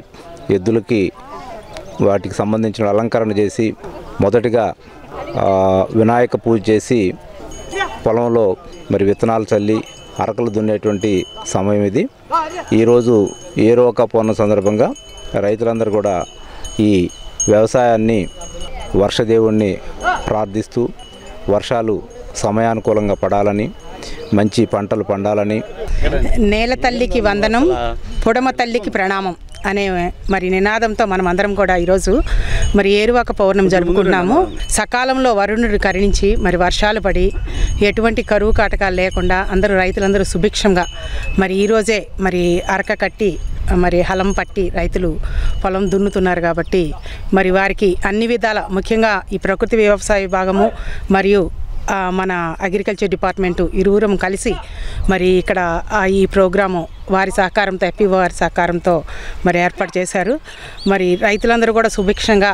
ఎద్దులకి వాటికి సంబంధించిన అలంకరణ చేసి మొదటిగా వినాయక పూజ చేసి పొలంలో మరి విత్తనాలు చల్లి అరకలు దున్నేటువంటి సమయం ఇది. ఈరోజు ఏరువాక పౌర్ణమి సందర్భంగా రైతులందరూ కూడా ఈ వ్యవసాయాన్ని వర్షదేవుణ్ణి ప్రార్థిస్తూ వర్షాలు సమయానుకూలంగా పడాలని, మంచి పంటలు పండాలని, నేల తల్లికి వందనం, పొడమ తల్లికి ప్రణామం అనే మరి నినాదంతో మనం అందరం కూడా ఈరోజు మరి ఏరువాక పౌర్ణమి జరుపుకుంటున్నాము. సకాలంలో వరుణుడు కరుణించి మరి వర్షాలు పడి ఎటువంటి కరువు కాటకాలు లేకుండా రైతులందరూ సుభిక్షంగా మరి ఈరోజే మరి అరక కట్టి మరి హలం పట్టి రైతులు పొలం దున్నుతున్నారు. కాబట్టి మరి వారికి అన్ని విధాల ముఖ్యంగా ఈ ప్రకృతి వ్యవసాయ విభాగము మరియు మన అగ్రికల్చర్ డిపార్ట్మెంటు ఇరువురం కలిసి మరి ఇక్కడ ఈ ప్రోగ్రాము వారి సహకారంతో ఎఫ్పిఓ వారి సహకారంతో మరి ఏర్పాటు చేశారు. మరి రైతులందరూ కూడా సుభిక్షంగా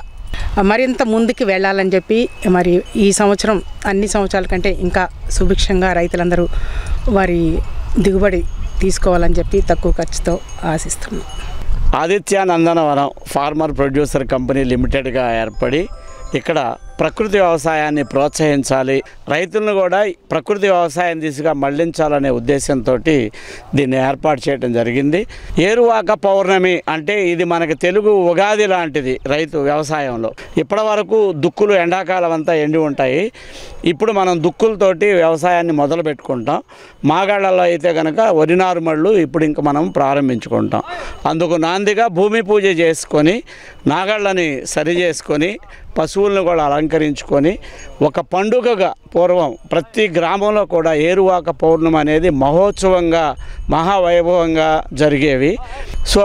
మరింత ముందుకు వెళ్ళాలని చెప్పి మరి ఈ సంవత్సరం అన్ని సంవత్సరాల కంటే ఇంకా సుభిక్షంగా రైతులందరూ వారి దిగుబడి తీసుకోవాలని చెప్పి తక్కువ ఖర్చుతో ఆశిస్తున్నాం. ఆదిత్య నందనవనం ఫార్మర్ ప్రొడ్యూసర్ కంపెనీ లిమిటెడ్గా ఏర్పడి ఇక్కడ ప్రకృతి వ్యవసాయాన్ని ప్రోత్సహించాలి, రైతులను కూడా ప్రకృతి వ్యవసాయం దిశగా మళ్లించాలనే ఉద్దేశంతో దీన్ని ఏర్పాటు చేయడం జరిగింది. ఏరువాక పౌర్ణమి అంటే ఇది మనకి తెలుగు ఉగాది లాంటిది రైతు వ్యవసాయంలో. ఇప్పటి వరకు దుక్కులు ఎండాకాలం అంతా ఎండి ఉంటాయి. ఇప్పుడు మనం దుక్కులతోటి వ్యవసాయాన్ని మొదలు పెట్టుకుంటాం. మాగాళ్ళలో అయితే కనుక వరి నారుమళ్ళు ఇప్పుడు ఇంక మనం ప్రారంభించుకుంటాం. అందుకు నాందిగా భూమి పూజ చేసుకొని నాగళ్ళని సరి చేసుకొని పశువులను కూడా అలంకరించుకొని ఒక పండుగగా పూర్వం ప్రతి గ్రామంలో కూడా ఏరువాక పౌర్ణమి అనేది మహోత్సవంగా మహావైభవంగా జరిగేవి. సో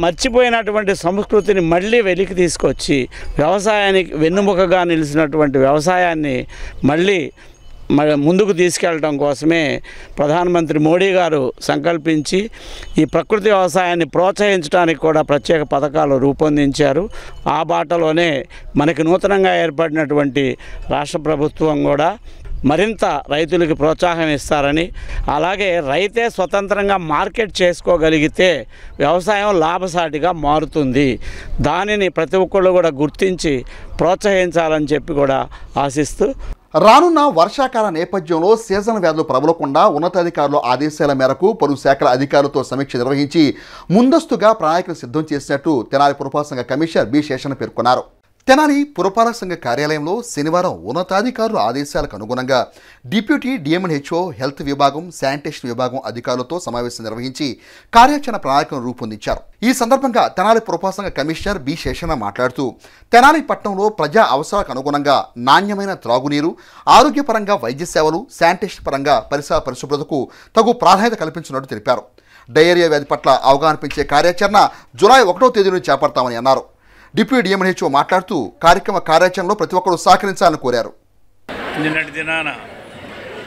మర్చిపోయినటువంటి సంస్కృతిని మళ్ళీ వెలికి తీసుకొచ్చి వ్యవసాయానికి వెన్నుముకగా నిలిచినటువంటి వ్యవసాయాన్ని మళ్ళీ ముందుకు తీసుకెళ్ళడం కోసమే ప్రధానమంత్రి మోడీ గారు సంకల్పించి ఈ ప్రకృతి వ్యవసాయాన్ని ప్రోత్సహించడానికి కూడా ప్రత్యేక పథకాలు రూపొందించారు. ఆ బాటలోనే మనకి నూతనంగా ఏర్పడినటువంటి రాష్ట్ర ప్రభుత్వం కూడా మరింత రైతులకి ప్రోత్సాహం ఇస్తారని, అలాగే రైతే స్వతంత్రంగా మార్కెట్ చేసుకోగలిగితే వ్యవసాయం లాభసాటిగా మారుతుంది. దానిని ప్రతి ఒక్కళ్ళు కూడా గుర్తించి ప్రోత్సహించాలని చెప్పి కూడా ఆశిస్తూ రానున్న వర్షాకాల నేపథ్యంలో సీజన్ వ్యాధులు ప్రబలకుండా ఉన్నతాధికారుల ఆదేశాల మేరకు పలు శాఖల అధికారులతో సమీక్ష నిర్వహించి ముందస్తుగా ప్రణాళికలు సిద్ధం చేసినట్టు తెనాలి పురపాలక సంఘ కమిషనర్ బి శేషన్న పేర్కొన్నారు. తెనాలి పురపాలక సంఘ కార్యాలయంలో శనివారం ఉన్నతాధికారుల ఆదేశాలకు అనుగుణంగా డిప్యూటీ డిఎంఎన్హెచ్ఓ హెల్త్ విభాగం, శానిటేషన్ విభాగం అధికారులతో సమావేశం నిర్వహించి కార్యాచరణ ప్రణాళికను రూపొందించారు. ఈ సందర్భంగా తెనాలి పురపాలక సంఘ కమిషనర్ బి శేషన్న మాట్లాడుతూ తెనాలి పట్టణంలో ప్రజా అవసరాలకు అనుగుణంగా నాణ్యమైన త్రాగునీరు, ఆరోగ్యపరంగా వైద్య సేవలు, శానిటేషన్ పరంగా పరిసర పరిశుభ్రతకు తగు ప్రాధాన్యత కల్పించినట్టు తెలిపారు. డయేరియా వ్యాధి పట్ల అవగాహన పెంచే కార్యాచరణ జూలై 1వ తేదీ నుంచి చేపడతామని అన్నారు. డిప్యూటీ డిఎంఎన్హెచ్ఓ మాట్లాడుతూ కార్యక్రమంలో ప్రతి ఒక్కరూ సహకరించాలని కోరారు. నిన్నటి దినాన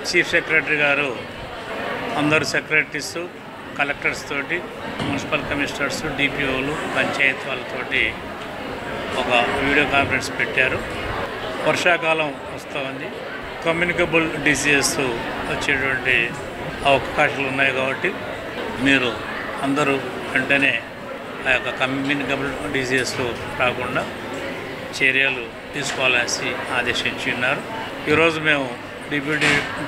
చీఫ్ సెక్రటరీ గారు అందరు సెక్రటరీస్, కలెక్టర్స్ తోటి, మున్సిపల్ కమిషనర్స్, డిపిఓలు, పంచాయతీ వాళ్ళతోటి ఒక వీడియో కాన్ఫరెన్స్ పెట్టారు. వర్షాకాలం వస్తుంది, కమ్యూనికబుల్ డిసీజెస్ వచ్చేటువంటి అవకాశాలు ఉన్నాయి కాబట్టి మీరు అందరూ వెంటనే ఆ యొక్క కమ్యూనికబుల్ డిసీజెస్ రాకుండా చర్యలు తీసుకోవాలని ఆదేశించి ఉన్నారు. ఈరోజు మేము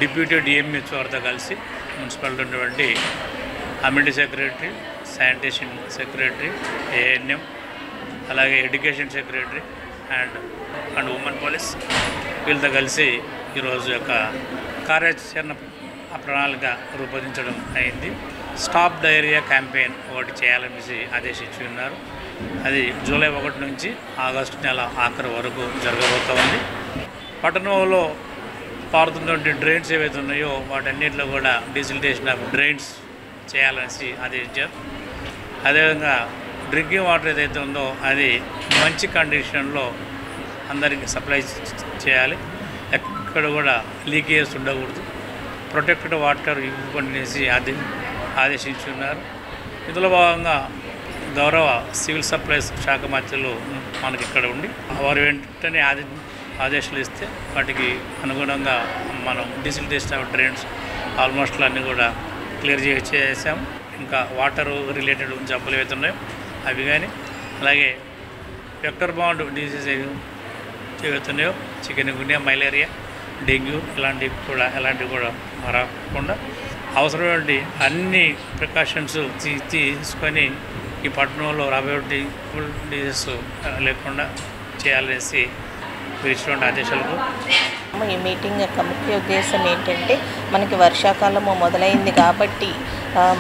డిప్యూటీ డిఎంహెచ్ఓ వారితో కలిసి మున్సిపాలిటీ ఉన్నటువంటి community secretary, sanitation secretary, ANM, అలాగే education secretary and women police వీళ్ళతో కలిసి ఈరోజు యొక్క కార్యాచరణ ప్రణాళిక రూపొందించడం అయింది. స్టాప్ డయేరియా క్యాంపెయిన్ ఒకటి చేయాలని ఆదేశించి ఉన్నారు. అది జూలై 1 నుంచి ఆగస్టు నెల ఆఖరి వరకు జరగబోతోంది. పట్టణంలో పారుతున్నటువంటి డ్రైన్స్ ఏవైతే ఉన్నాయో వాటన్నిటిలో కూడా డిజిటలైజేషన్ ఆఫ్ డ్రైన్స్ చేయాలని ఆదేశించారు. అదేవిధంగా డ్రింకింగ్ వాటర్ ఏదైతే ఉందో అది మంచి కండిషన్లో అందరికీ సప్లై చేయాలి. ఎక్కడ కూడా లీకేజెస్ ఉండకూడదు. ప్రొటెక్టెడ్ వాటర్ ఇవ్వనేసి ఆదేశించున్నారు. ఇందులో భాగంగా గౌరవ సివిల్ సప్లైస్ శాఖ మంత్రులు మనకి ఇక్కడ ఉండి వారు వెంటనే ఆదేశాలు ఇస్తే వాటికి అనుగుణంగా మనం డిజిటలైజేషన్ ఆఫ్ డ్రైన్స్ ఆల్మోస్ట్ అన్నీ కూడా క్లియర్ చేసాం. ఇంకా వాటర్ రిలేటెడ్ జబ్బులు ఏవైతే ఉన్నాయో అవి కానీ, అలాగే వెక్టర్ బౌండ్ డిసీజ్ ఏవైతే ఉన్నాయో చికెన్ గున్యా, మలేరియా, డెంగ్యూ ఎలాంటివి కూడా రాకుండా అవసరమైన అన్ని ప్రికాషన్స్ తీసుకొని ఈ పట్టణంలో రాబోయే డిసీజెస్ లేకుండా చేయాలనేసి ఇచ్చినటువంటి ఆదేశాలకు. ఈ మీటింగ్ యొక్క ముఖ్య ఉద్దేశం ఏంటంటే మనకి వర్షాకాలము మొదలైంది కాబట్టి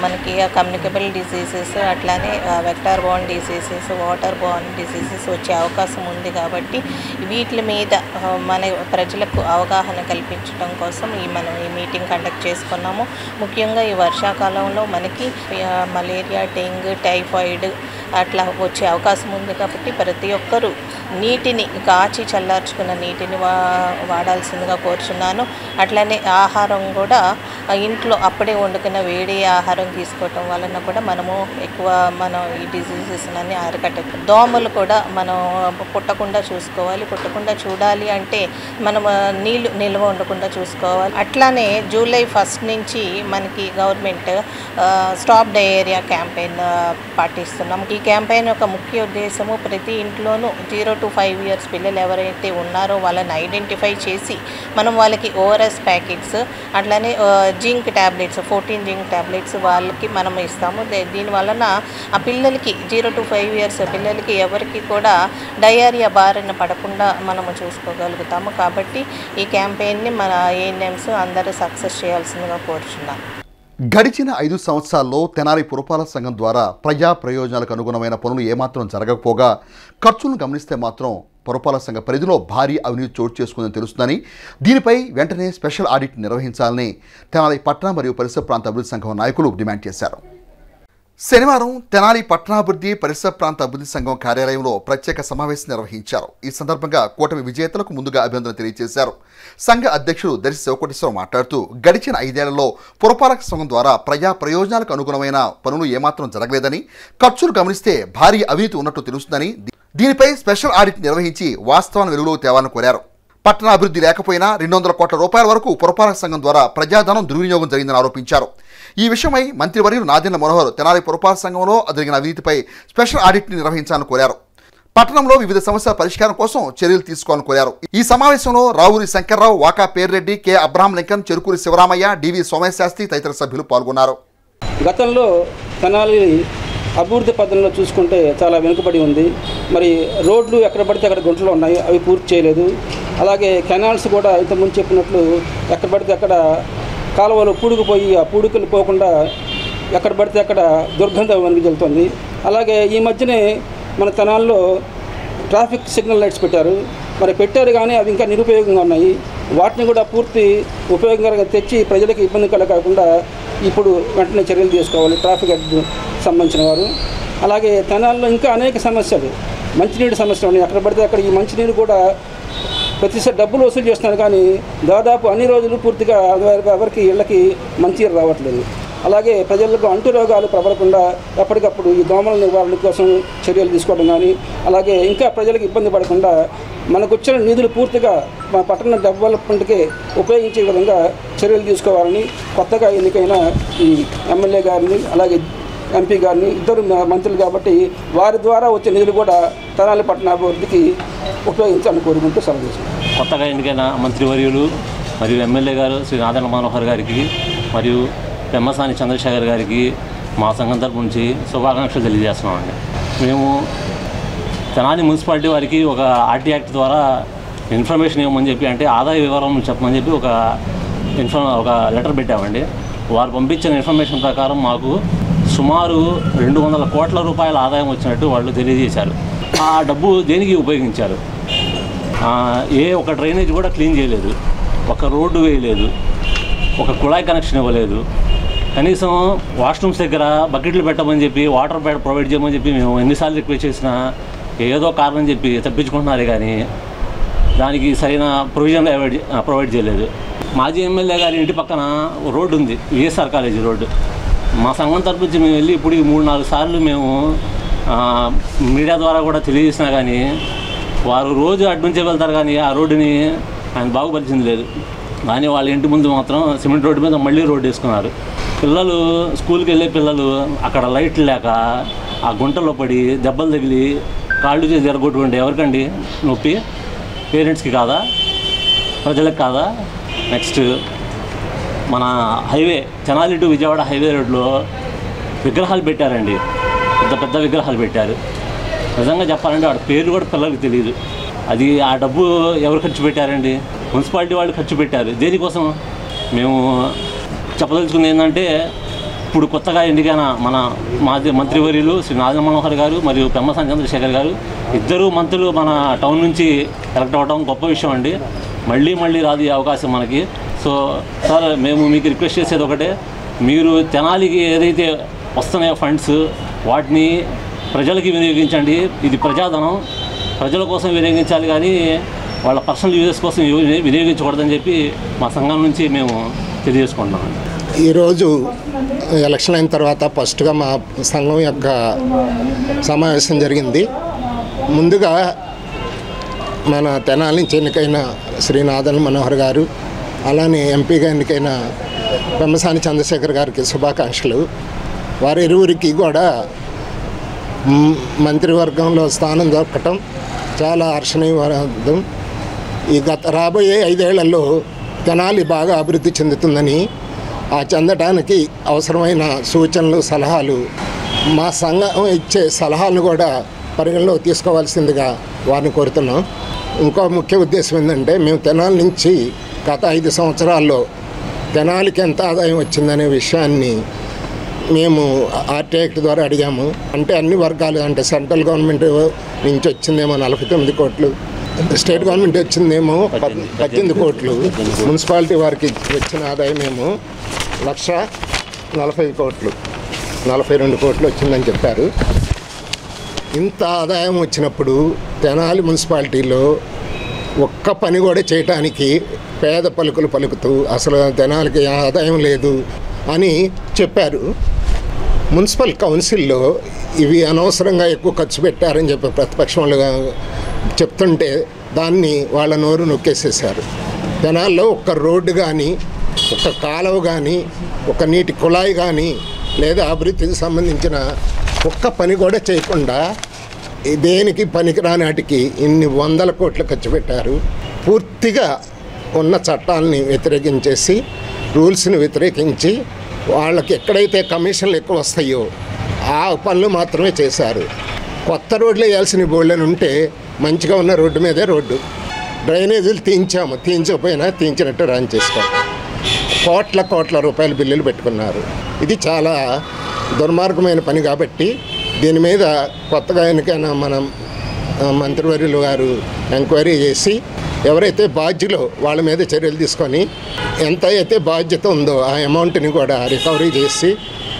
మనకి కమ్యూనికబుల్ డిసీజెస్ అట్లానే vector borne diseases, water borne diseases వచ్చే అవకాశం ఉంది. కాబట్టి వీటి మీద మన ప్రజలకు అవగాహన కల్పించడం కోసం మనం ఈ మీటింగ్ కండక్ట్ చేసుకున్నాము. ముఖ్యంగా ఈ వర్షాకాలంలో మనకి మలేరియా, డెంగ్యూ, టైఫాయిడ్ అట్లా వచ్చే అవకాశం ఉంది. కాబట్టి ప్రతి ఒక్కరూ నీటిని కాచి చల్లార్చుకున్న నీటిని వాడాల్సిందిగా కోరుచున్నాను. అట్లనే ఆహారం కూడా ఇంట్లో అప్పుడే వండుకున్న వేడి ఆహారం తీసుకోవటం వలన కూడా మనము ఎక్కువ ఈ డిసీజెస్ అన్ని అరికట్టచ్చు. దోమలు కూడా మనం పుట్టకుండా చూసుకోవాలి. పుట్టకుండా చూడాలి అంటే మనం నీళ్లు నిల్వ ఉండకుండా చూసుకోవాలి. అట్లానే జూలై 1 నుంచి మనకి గవర్నమెంట్ స్టాప్ డయేరియా క్యాంపెయిన్ పాటిస్తున్నాం. ఈ క్యాంపెయిన్ యొక్క ముఖ్య ఉద్దేశము ప్రతి ఇంట్లోనూ 0 to 5 years పిల్లలు ఎవరైతే ఉన్నారో వాళ్ళని ఐడెంటిఫై చేసి మనం వాళ్ళకి ఓఆర్ఎస్ ప్యాకెట్స్ అట్లానే జింక్ ట్యాబ్లెట్స్ 14 జింక్ ట్యాబ్లెట్స్ వాళ్ళకి మనం ఇస్తాము. దీని వలన ఆ పిల్లలకి 0 to 5 years పిల్లలకి ఎవరికి కూడా డయేరియా బారిన పడకుండా మనము చూసుకోగలుగుతాము. కాబట్టి ఈ క్యాంపెయిన్ని మన ఏఎన్ఎంస్ అందరూ సక్సెస్ చేయాల్సిందిగా కోరుచున్నాను. గడిచిన 5 సంవత్సరాల్లో తెనాలి పురపాలక సంఘం ద్వారా ప్రజా ప్రయోజనాలకు అనుగుణమైన పనులు ఏమాత్రం జరగకపోగా ఖర్చులను గమనిస్తే మాత్రం పురపాలక సంఘ పరిధిలో భారీ అవినీతి చోటు చేసుకుందని తెలుస్తుందని, దీనిపై వెంటనే స్పెషల్ ఆడిట్ నిర్వహించాలని తెనాలి పట్టణ మరియు పరిసర ప్రాంత అభివృద్ధి సంఘం నాయకులు డిమాండ్ చేశారు. శనివారం తెనాలి పట్టణాభివృద్ధి పరిసర ప్రాంత అభివృద్ధి సంఘం కార్యాలయంలో ప్రత్యేక సమావేశం నిర్వహించారు. ఈ సందర్భంగా కూటమి విజేతలకు ముందుగా అభినందనలు తెలియజేశారు. సంఘ అధ్యక్షుడు దర్శి శివకోటేశ్వరరావు మాట్లాడుతూ గడిచిన 5 ఏళ్లలో పురపాలక సంఘం ద్వారా ప్రజా ప్రయోజనాలకు అనుగుణమైన పనులు ఏమాత్రం జరగలేదని, ఖర్చులు గమనిస్తే భారీ అవినీతి ఉన్నట్టు తెలుస్తుందని, దీనిపై స్పెషల్ ఆడిట్ నిర్వహించి వాస్తవాన్ని వెలుగులోకి తేవాలని కోరారు. పట్టణాభివృద్ధి లేకపోయినా 200 కోట్ల రూపాయల వరకు పురపాలక సంఘం ద్వారా ప్రజాధనం దుర్వినియోగం జరిగిందని ఆరోపించారు. ఈ విషయమై మంత్రివర్యులు నాదెండ్ల మనోహర్ తెనాలి పురపాలక సంఘంలో జరిగిన అవినీతిపై స్పెషల్ ఆడిట్ని నిర్వహించాలని కోరారు. పట్టణంలో వివిధ సమస్యల పరిష్కారం కోసం చర్యలు తీసుకోవాలని కోరారు. ఈ సమావేశంలో Ravuri Shankar Rao, Vaka Perreddy, K Abraham Lincoln, Cherukuri Sivaramaiah, DV Somasastri తదితర సభ్యులు పాల్గొన్నారు. గతంలో తెనాలి అభివృద్ధి పద్ధతిలో చూసుకుంటే చాలా వెనుకబడి ఉంది. మరి రోడ్లు ఎక్కడ పడితే అక్కడ గుంటలు ఉన్నాయి, అవి పూర్తి చేయలేదు. అలాగే కెనాల్స్ కూడా ఇంతకుముందు చెప్పినట్లు ఎక్కడ పడితే అక్కడ కాలువలు పూడుకుపోయి ఆ పూడుకలు పోకుండా ఎక్కడ పడితే అక్కడ దుర్గంధం వెలుగుతుంది. అలాగే ఈ మధ్యనే మన తెనాల్లో ట్రాఫిక్ సిగ్నల్ లైట్స్ పెట్టారు. మరి పెట్టారు కానీ అవి ఇంకా నిరుపయోగంగా ఉన్నాయి. వాటిని కూడా పూర్తి ఉపయోగంగా తెచ్చి ప్రజలకు ఇబ్బంది కలగకుండా ఇప్పుడు వెంటనే చర్యలు తీసుకోవాలి ట్రాఫిక్ సంబంధించిన వారు. అలాగే తెనాల్లో ఇంకా అనేక సమస్యలు, మంచినీటి సమస్యలు ఉన్నాయి. అక్కడ పడితే అక్కడ ఈ మంచినీరు కూడా ప్రతిసారి డబ్బులు వసూలు చేస్తున్నారు కానీ దాదాపు అన్ని రోజులు పూర్తిగా ఎవరికి ఇళ్ళకి మంచినీరు రావట్లేదు. అలాగే ప్రజలకు అంటు రోగాలు ప్రబలకుండా ఎప్పటికప్పుడు ఈ దోమల నివారణ కోసం చర్యలు తీసుకోవడం కానీ, అలాగే ఇంకా ప్రజలకు ఇబ్బంది పడకుండా మనకు వచ్చిన నిధులు పూర్తిగా మా పట్టణ డెవలప్మెంట్కి ఉపయోగించే విధంగా చర్యలు తీసుకోవాలని కొత్తగా ఎన్నికైన ఈ ఎమ్మెల్యే గారిని అలాగే ఎంపీ గారిని, ఇద్దరు మంత్రులు కాబట్టి వారి ద్వారా వచ్చే నిధులు కూడా తెనాలి పట్టణాభివృద్ధికి ఉపయోగించాలని కోరుకుంటూ సెలవు తీసుకున్నాం. కొత్తగా ఎన్నికైన మంత్రివర్యులు మరియు ఎమ్మెల్యే గారు శ్రీ నాదెండ్ల మనోహర్ గారికి మరియు పెమ్మసాని చంద్రశేఖర్ గారికి మా సంఘం తరపు నుంచి శుభాకాంక్షలు తెలియజేస్తున్నామండి. మేము తెనాలి మున్సిపాలిటీ వారికి ఒక ఆర్టీ యాక్ట్ ద్వారా ఇన్ఫర్మేషన్ ఇవ్వమని చెప్పి, అంటే ఆదాయ వివరం చెప్పమని చెప్పి ఒక లెటర్ పెట్టామండి. వారు పంపించిన ఇన్ఫర్మేషన్ ప్రకారం మాకు సుమారు 200 కోట్ల రూపాయల ఆదాయం వచ్చినట్టు వాళ్ళు తెలియజేశారు. ఆ డబ్బు దేనికి ఉపయోగించారు? ఒక డ్రైనేజ్ కూడా క్లీన్ చేయలేదు, ఒక రోడ్డు వేయలేదు, ఒక కుళాయి కనెక్షన్ ఇవ్వలేదు, కనీసం వాష్రూమ్స్ దగ్గర బకెట్లు పెట్టమని చెప్పి వాటర్ ప్రొవైడ్ చేయమని చెప్పి మేము ఎన్నిసార్లు రిక్వెస్ట్ చేసినా ఏదో కారణం చెప్పి తప్పించుకుంటున్నారే కానీ దానికి సరైన ప్రొవిజన్ ప్రొవైడ్ చేయలేదు. మాజీ ఎమ్మెల్యే గారి ఇంటి పక్కన రోడ్డు ఉంది, విఎస్ఆర్ కాలేజీ రోడ్డు. మా సంఘం తరపు నుంచి మేము వెళ్ళి ఇప్పుడు 3-4 సార్లు మేము మీడియా ద్వారా కూడా తెలియజేసినా కానీ వారు రోజు అటు నుంచే వెళ్తారు కానీ ఆ రోడ్డుని ఆయన బాగుపరిచింది లేదు. కానీ వాళ్ళ ఇంటి ముందు మాత్రం సిమెంట్ రోడ్డు మీద మళ్ళీ రోడ్డు వేసుకున్నారు. పిల్లలు స్కూల్కి వెళ్ళే పిల్లలు అక్కడ లైట్లు లేక ఆ గుంటలో పడి దెబ్బలు తగిలి కాళ్ళు చేసి జరగొట్టుకుంటే ఎవరికండి నొప్పి? పేరెంట్స్కి కాదా? ప్రజలకు కాదా? నెక్స్ట్ మన highway Tenali to Vijayawada highway రోడ్లో విగ్రహాలు పెట్టారండి, పెద్ద పెద్ద విగ్రహాలు పెట్టారు. నిజంగా చెప్పాలంటే వాడి పేర్లు కూడా పిల్లలకు తెలియదు. అది ఆ డబ్బు ఎవరు ఖర్చు పెట్టారండి? మున్సిపాలిటీ వాళ్ళు ఖర్చు పెట్టారు. దేనికోసం? మేము చెప్పదలుచుకుంది ఏంటంటే ఇప్పుడు కొత్తగా ఎన్నికైన మన మాజీ మంత్రివర్యులు శ్రీ నాదెండ్ల మనోహర్ గారు మరియు పెమ్మసాని చంద్రశేఖర్ గారు ఇద్దరు మంత్రులు మన టౌన్ నుంచి ఎలక్ట్ అవ్వడం గొప్ప విషయం అండి. మళ్ళీ రాదు ఈ అవకాశం మనకి. సో సార్, మేము మీకు రిక్వెస్ట్ చేసేది ఒకటే, మీరు తెనాలికి ఏదైతే వస్తున్నాయో ఫండ్స్ వాటిని ప్రజలకి వినియోగించండి. ఇది ప్రజాధనం, ప్రజల కోసం వినియోగించాలి కానీ వాళ్ళ పర్సనల్ యూజెస్ కోసం వినియోగించకూడదని చెప్పి మా సంఘం నుంచి మేము తెలియజేసుకుంటున్నామండి. ఈరోజు ఎలక్షన్ అయిన తర్వాత ఫస్ట్గా మా సంఘం యొక్క సమావేశం జరిగింది. ముందుగా మన తెనాలి నుంచి ఎన్నికైన శ్రీ నాదెండ్ల మనోహర్ గారు, అలానే ఎంపీగా ఎన్నికైన పెమ్మసాని చంద్రశేఖర్ గారికి శుభాకాంక్షలు. వారి ఇరువురికి కూడా మంత్రివర్గంలో స్థానం దొరకటం చాలా హర్షణీయవాదం. ఈ రాబోయే 5 ఏళ్లలో తెనాలి బాగా అభివృద్ధి చెందుతుందని, ఆ చెందడానికి అవసరమైన సూచనలు, సలహాలు మా సంఘం ఇచ్చే సలహాలను కూడా పరిగణలో తీసుకోవాల్సిందిగా వారిని కోరుతున్నాం. ఇంకో ముఖ్య ఉద్దేశం ఏంటంటే, మేము తెనాలి నుంచి గత 5 సంవత్సరాల్లో తెనాలికి ఎంత ఆదాయం వచ్చిందనే విషయాన్ని మేము ఆర్టీ యాక్ట్ ద్వారా అడిగాము. అంటే అన్ని వర్గాలు, అంటే సెంట్రల్ గవర్నమెంట్ నుంచి వచ్చిందేమో 49 కోట్లు, స్టేట్ గవర్నమెంట్ వచ్చిందేమో 18 కోట్లు, మున్సిపాలిటీ వారికి వచ్చిన ఆదాయం ఏమో 1,40 కోట్లు, 42 కోట్లు వచ్చిందని చెప్పారు. ఇంత ఆదాయం వచ్చినప్పుడు తెనాలి మున్సిపాలిటీలో ఒక్క పని కూడా చేయటానికి పేద పలుకులు పలుకుతూ అసలు తెనాలికి ఆదాయం లేదు అని చెప్పారు. మున్సిపల్ కౌన్సిల్లో ఇవి అనవసరంగా ఎక్కువ ఖర్చు పెట్టారని చెప్పి ప్రతిపక్షంలో చెప్తుంటే దాన్ని వాళ్ళ నోరు నొక్కేసేసారు. తెనాల్లో ఒక్క రోడ్డు కానీ, ఒక కాలువ కానీ, ఒక నీటి కుళాయి కానీ, లేదా అభివృద్ధికి సంబంధించిన ఒక్క పని కూడా చేయకుండా దేనికి పనికిరాని వాటికి ఇన్ని 100 కోట్లు ఖర్చు పెట్టారు. పూర్తిగా ఉన్న చట్టాలని వ్యతిరేకించేసి, రూల్స్ని వ్యతిరేకించి, వాళ్ళకి ఎక్కడైతే కమిషన్లు ఎక్కువ వస్తాయో ఆ పనులు మాత్రమే చేశారు. కొత్త రోడ్లు వేయాల్సిన బోళ్ళని ఉంటే మంచిగా ఉన్న రోడ్డు మీదే రోడ్డు, డ్రైనేజీలు తీయించాము, తీయించకపోయినా తీయించినట్టు రన్ చేసుకోవాలి. కోట్ల రూపాయల బిల్లులు పెట్టుకున్నారు. ఇది చాలా దుర్మార్గమైన పని కాబట్టి దీని మీద కొత్తగా ఎన్నికైన మన మంత్రివర్యులు గారు ఎంక్వైరీ చేసి ఎవరైతే బాధ్యులో వాళ్ళ మీద చర్యలు తీసుకొని ఎంత అయితే బాధ్యత ఉందో ఆ అమౌంట్ని కూడా రికవరీ చేసి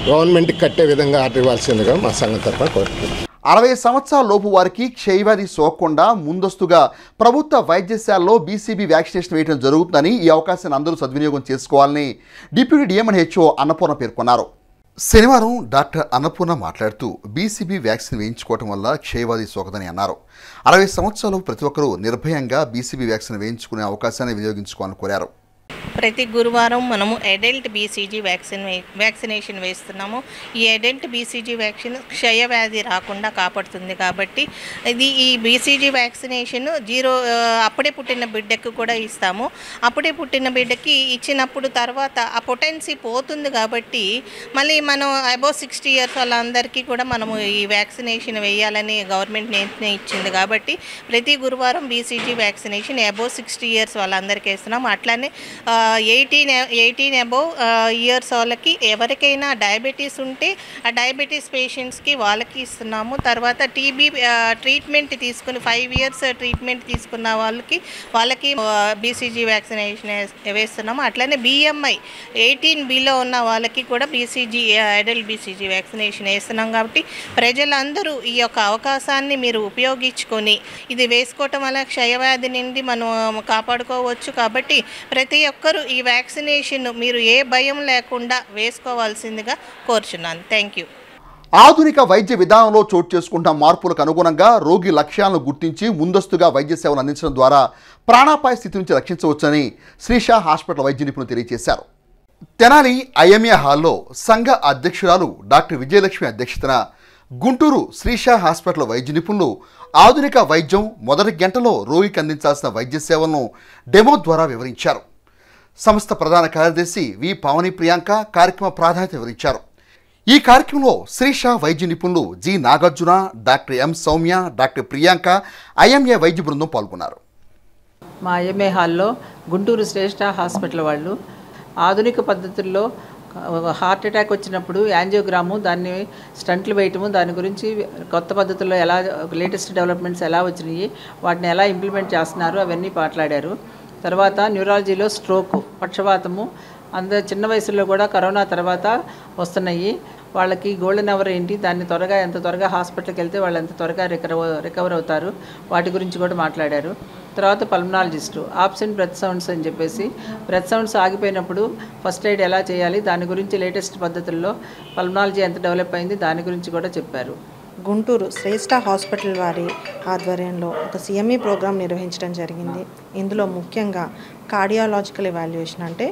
గవర్నమెంట్కి కట్టే విధంగా ఆర్డర్ ఇవ్వాల్సిందిగా మా సంఘం తరఫున కోరుతున్నాం. 60 సంవత్సరాల లోపు వారికి క్షయవ్యాధి సోకకుండా ముందస్తుగా ప్రభుత్వ వైద్యశాలలో బీసీబీ వ్యాక్సినేషన్ వేయడం జరుగుతుందని, ఈ అవకాశాన్ని అందరూ సద్వినియోగం చేసుకోవాలని డిప్యూటీ డిఎంఎన్హెచ్ఓ అన్నపూర్ణ పేర్కొన్నారు. శనివారం డాక్టర్ అన్నపూర్ణ మాట్లాడుతూ బీసీబీ వ్యాక్సిన్ వేయించుకోవడం వల్ల క్షయవ్యాధి సోకదని అన్నారు. 60 సంవత్సరాలు ప్రతి ఒక్కరూ నిర్భయంగా బీసీబీ వ్యాక్సిన్ వేయించుకునే అవకాశాన్ని వినియోగించుకోవాలని కోరారు. ప్రతి గురువారం మనము అడల్ట్ బీసీజీ వ్యాక్సినేషన్ వేస్తున్నాము. ఈ అడల్ట్ బీసీజీ వ్యాక్సిన్ క్షయవ్యాధి రాకుండా కాపాడుతుంది కాబట్టి ఈ బీసీజీ వ్యాక్సినేషన్ అప్పుడే పుట్టిన బిడ్డకు కూడా ఇస్తాము. అప్పుడే పుట్టిన బిడ్డకి ఇచ్చినప్పుడు తర్వాత ఆ పొటెన్సీ పోతుంది కాబట్టి మళ్ళీ మనం అబోవ్ 60 ఇయర్స్ వాళ్ళందరికీ కూడా మనము ఈ వ్యాక్సినేషన్ వేయాలని గవర్నమెంట్ నిర్ణయించింది కాబట్టి ప్రతి గురువారం బీసీజీ వ్యాక్సినేషన్ అబోవ్ 60 ఇయర్స్ వాళ్ళందరికీ వేస్తున్నాము. అట్లానే 18 అబోవ్ ఇయర్స్ వాళ్ళకి ఎవరికైనా డయాబెటీస్ ఉంటే ఆ డయాబెటీస్ పేషెంట్స్కి వాళ్ళకి ఇస్తున్నాము. తర్వాత టీబీ ట్రీట్మెంట్ తీసుకుని 5 ఇయర్స్ ట్రీట్మెంట్ తీసుకున్న వాళ్ళకి బీసీజీ వ్యాక్సినేషన్ వేస్తున్నాము. అట్లనే బిఎంఐ 18 బిలో ఉన్న వాళ్ళకి కూడా అడల్ట్ బీసీజీ వ్యాక్సినేషన్ వేస్తున్నాం. కాబట్టి ప్రజలందరూ ఈ యొక్క అవకాశాన్ని మీరు ఉపయోగించుకొని ఇది వేసుకోవటం వల్ల క్షయవ్యాధి నుండి మనం కాపాడుకోవచ్చు. కాబట్టి ప్రతి ఒక్కరూ ఈ వ్యాక్సినేషన్ మీరు ఏ భయం లేకుండా వేసుకోవాల్సిందిగా కోరుచున్నాను. Thank you. ఆధునిక వైద్య విధానంలో చోటు చేసుకుంటున్న మార్పులకు అనుగుణంగా రోగి లక్ష్యాలను గుర్తించి ముందస్తుగా వైద్య సేవలు అందించడం ద్వారా ప్రాణాపాయ స్థితి నుంచి రక్షించవచ్చని శ్రీషా హాస్పిటల్ వైద్య నిపుణులు తెలియజేశారు. తెనాలి ఐఎంఏ హాల్లో సంఘ అధ్యక్షురాలు డాక్టర్ విజయలక్ష్మి అధ్యక్షతన గుంటూరు శ్రీషా హాస్పిటల్ వైద్య నిపుణులు ఆధునిక వైద్యం మొదటి గంటలో రోగికి అందించాల్సిన వైద్య సేవలను డెమో ద్వారా వివరించారు. సంస్థ ప్రధాన కార్యదర్శి వి పావని ప్రియాంక కార్యక్రమ ప్రాధాన్యత వివరించారు. ఈ కార్యక్రమంలో శ్రీషా వైద్య నిపుణులు G Nagarjuna, doctor M Soumya, doctor Priyanka, IMA వైద్య బృందం పాల్గొన్నారు. మా ఐఎంఏ హాల్లో గుంటూరు శ్రేష్ఠ హాస్పిటల్ వాళ్ళు ఆధునిక పద్ధతుల్లో హార్ట్ అటాక్ వచ్చినప్పుడు యాంజియోగ్రాము, దాన్ని స్టంట్లు వేయటము, దాని గురించి కొత్త పద్ధతుల్లో ఎలా లేటెస్ట్ డెవలప్మెంట్స్ ఎలా వచ్చినాయి, వాటిని ఎలా ఇంప్లిమెంట్ చేస్తున్నారు అవన్నీ మాట్లాడారు. తర్వాత న్యూరాలజీలో స్ట్రోక్, పక్షవాతము చిన్న వయసులో కూడా కరోనా తర్వాత వస్తున్నాయి, వాళ్ళకి గోల్డెన్ అవర్ ఏంటి, దాన్ని ఎంత త్వరగా హాస్పిటల్కి వెళ్తే వాళ్ళు ఎంత త్వరగా రికవర్ అవుతారు, వాటి గురించి కూడా మాట్లాడారు. తర్వాత పల్మనాలజిస్టు ఆబ్సెంట్ బ్రెత్ సౌండ్స్ అని చెప్పేసి, బ్రెత్ సౌండ్స్ ఆగిపోయినప్పుడు ఫస్ట్ ఎయిడ్ ఎలా చేయాలి, దాని గురించి లేటెస్ట్ పద్ధతుల్లో పల్మనాలజీ ఎంత డెవలప్ అయింది దాని గురించి కూడా చెప్పారు. గుంటూరు శ్రేష్ఠ హాస్పిటల్ వారి ఆధ్వర్యంలో ఒక CME ప్రోగ్రాం నిర్వహించడం జరిగింది. ఇందులో ముఖ్యంగా కార్డియాలజికల్ ఎవాల్యుయేషన్, అంటే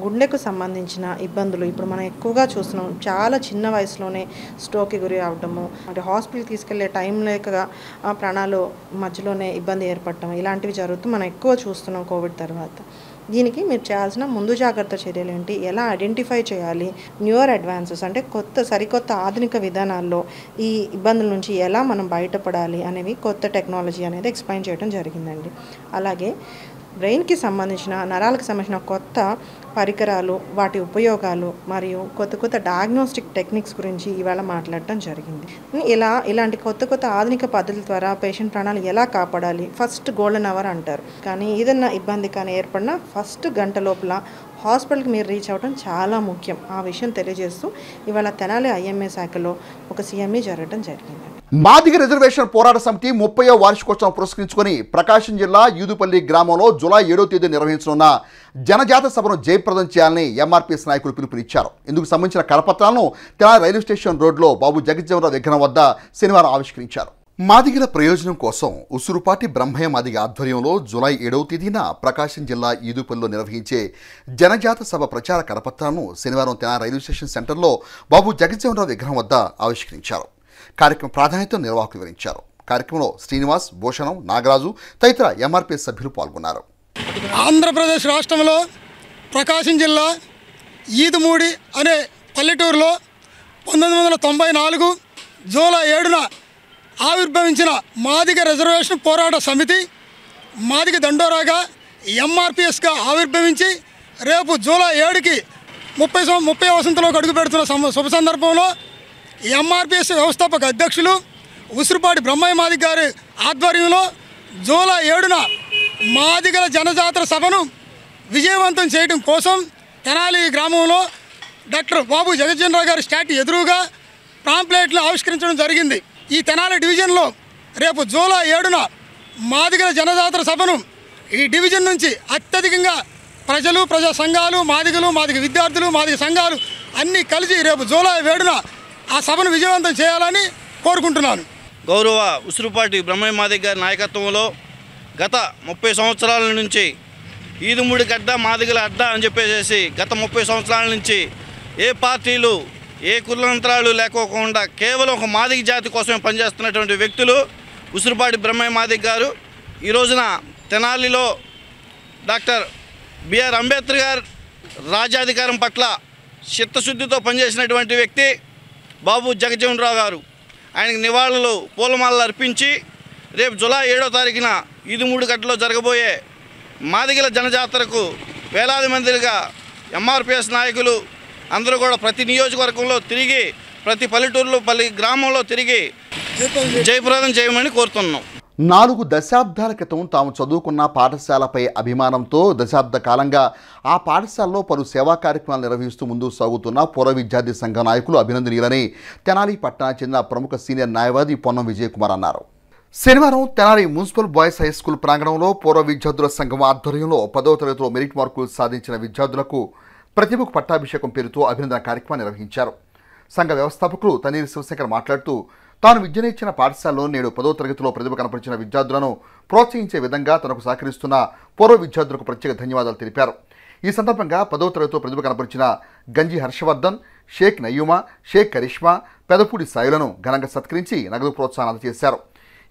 గుండెకు సంబంధించిన ఇబ్బందులు ఇప్పుడు మనం ఎక్కువగా చూస్తున్నాం. చాలా చిన్న వయసులోనే స్ట్రోక్కి గురి అవడము, అంటే హాస్పిటల్కి తీసుకెళ్లే టైం లేక ప్రాణాలు మధ్యలోనే ఇబ్బంది ఏర్పడటం, ఇలాంటివి జరుగుతూ మనం ఎక్కువ చూస్తున్నాం కోవిడ్ తర్వాత. దీనికి మీరు చేయాల్సిన ముందు జాగ్రత్త చర్యలు ఏంటి, ఎలా ఐడెంటిఫై చేయాలి, న్యూయర్ అడ్వాన్సెస్ అంటే సరికొత్త ఆధునిక విధానాల్లో ఈ ఇబ్బందుల నుంచి ఎలా మనం బయటపడాలి అనేవి కొత్త టెక్నాలజీ అనేది ఎక్స్ప్లెయిన్ చేయడం జరిగిందండి. అలాగే బ్రెయిన్కి సంబంధించిన నరాలకు సంబంధించిన కొత్త పరికరాలు, వాటి ఉపయోగాలు మరియు కొత్త డయాగ్నోస్టిక్ టెక్నిక్స్ గురించి ఇవాళ మాట్లాడటం జరిగింది. ఇలాంటి కొత్త ఆధునిక పద్ధతుల ద్వారా పేషెంట్ ప్రాణాలు ఎలా కాపాడాలి, ఫస్ట్ గోల్డెన్ అవర్ అంటారు, కానీ ఏదన్నా ఇబ్బంది కానీ ఏర్పడినా ఫస్ట్ గంట లోపల హాస్పిటల్కి మీరు రీచ్ అవ్వడం చాలా ముఖ్యం. ఆ విషయం తెలియజేస్తూ ఇవాళ తెనాలి IMA శాఖలో ఒక CME జరగడం జరిగింది. మాదిగ రిజర్వేషన్ పోరాట సమితి 30వ వార్షికోత్సవం పురస్కరించుకొని ప్రకాశం జిల్లా యూదుపల్లి గ్రామంలో జూలై 7వ తేదీ నిర్వహించనున్న జనజాత సభను జయప్రదం చేయాలని MRPS నాయకులు పిలుపునిచ్చారు. ఇందుకు సంబంధించిన కరపత్రాలను తెనాలి రైల్వే స్టేషన్ రోడ్లో బాబు జగజ్జీవనరావు విగ్రహం వద్ద శనివారం ఆవిష్కరించారు. మాదిగల ప్రయోజనం కోసం ఉసురుపాటి బ్రహ్మయ్య మాదిగ ఆధ్వర్యంలో జూలై 7వ తేదీన ప్రకాశం జిల్లా ఈదుపల్లిలో నిర్వహించే జనజాత సభ ప్రచార కరపత్రాలను శనివారం తెనాలి రైల్వే స్టేషన్ సెంటర్లో బాబు జగజ్జీవనరావు విగ్రహం వద్ద ఆవిష్కరించారు. కార్యక్రమ ప్రాధాన్యతను నిర్వాహకులు వివరించారు. కార్యక్రమంలో శ్రీనివాస్, భూషణం, నాగరాజు తదితర MRPS సభ్యులు పాల్గొన్నారు. ఆంధ్రప్రదేశ్ రాష్ట్రంలో ప్రకాశం జిల్లా ఈదుమూడి అనే పల్లెటూరులో 1994 జూలై 7న ఆవిర్భవించిన మాదిగ రిజర్వేషన్ పోరాట సమితి మాదిగ దండోరాగా MRPSగా ఆవిర్భవించి రేపు జూలై 7కి 30వ వసంతంలోకి అడుగు పెడుతున్న శుభ సందర్భంలో MRPS వ్యవస్థాపక అధ్యక్షులు ఉసురుపాటి బ్రహ్మయ్య మాదిగ గారి ఆధ్వర్యంలో జూలై 7న మాదిగల జనజాతర సభను విజయవంతం చేయడం కోసం తెనాలి గ్రామంలో డాక్టర్ బాబు జగజ్జీవనరావు గారి స్టాట్యూ ఎదురుగా పాంప్లెట్లు ఆవిష్కరించడం జరిగింది. ఈ తెనాలి డివిజన్లో రేపు జూలై 7న మాదిగల జనజాతర సభను ఈ డివిజన్ నుంచి అత్యధికంగా ప్రజలు, ప్రజా సంఘాలు, మాదిగలు, మాదిగ విద్యార్థులు, మాదిగ సంఘాలు అన్నీ కలిసి రేపు జూలై 7న ఆ సభను విజయవంతం చేయాలని కోరుకుంటున్నాను. గౌరవ ఉసురుపాటి బ్రహ్మయ్య మాదిగ గారి నాయకత్వంలో గత 30 సంవత్సరాల నుంచి ఈదుమూడి గడ్డ మాదిగల అడ్డ అని చెప్పేసి గత 30 సంవత్సరాల నుంచి ఏ పార్టీలు ఏ కులంతరాలు లేకోకుండా కేవలం ఒక మాదిగ జాతి కోసమే పనిచేస్తున్నటువంటి వ్యక్తులు ఉసురుపాటి బ్రహ్మయ్య మాదిగ గారు. ఈ రోజున తెనాలిలో డాక్టర్ బిఆర్ అంబేద్కర్ గారు రాజ్యాధికారం పట్ల చిత్తశుద్ధితో పనిచేసినటువంటి వ్యక్తి బాబు జగజ్జీవనరావు గారు. ఆయనకు నివాళులు పూలమాలలు అర్పించి రేపు జూలై 7వ తారీఖున ఈదుమూడి గడ్డలో జరగబోయే మాదిగల జనజాతరకు వేలాది మందిగా MRPS నాయకులు అందరూ కూడా ప్రతి నియోజకవర్గంలో తిరిగి, ప్రతి పల్లెటూరులో, గ్రామంలో తిరిగి జయప్రదం చేయమని కోరుతున్నాం. 4 దశాబ్దాల క్రితం తాము చదువుకున్న పాఠశాలపై అభిమానంతో దశాబ్ద కాలంగా ఆ పాఠశాలలో పలు సేవా కార్యక్రమాలు నిర్వహిస్తూ ముందుకు సాగుతున్న పూర్వ విద్యార్థి సంఘ నాయకులు అభినందనీయులని తెనాలి పట్టణానికి చెందిన ప్రముఖ సీనియర్ న్యాయవాది పొన్నం విజయ్ కుమార్ అన్నారు. శనివారం Tenali municipal boys high school ప్రాంగణంలో పూర్వ విద్యార్థుల సంఘం ఆధ్వర్యంలో 10వ తరగతిలో మెరిట్ మార్కులు సాధించిన విద్యార్థులకు ప్రతిభకు పట్టాభిషేకం పేరుతో అభినందన కార్యక్రమాన్ని నిర్వహించారు. సంఘ వ్యవస్థాపకులు తనీరి శివశంకర్ మాట్లాడుతూ తాను విద్యనిచ్చిన పాఠశాలలో నేడు 10వ తరగతిలో ప్రతిభ కనపరిచిన విద్యార్థులను ప్రోత్సహించే విధంగా తనకు సహకరిస్తున్న పూర్వ విద్యార్థులకు ప్రత్యేక ధన్యవాదాలు తెలిపారు. ఈ సందర్భంగా 10వ తరగతిలో ప్రతిభ కనపరిచిన గంజి హర్షవర్ధన్, షేక్ నయ్యూమా, షేక్ కరిష్మా, పెదపూడి సాయులను ఘనంగా సత్కరించి నగదు ప్రోత్సాహం అందజేశారు.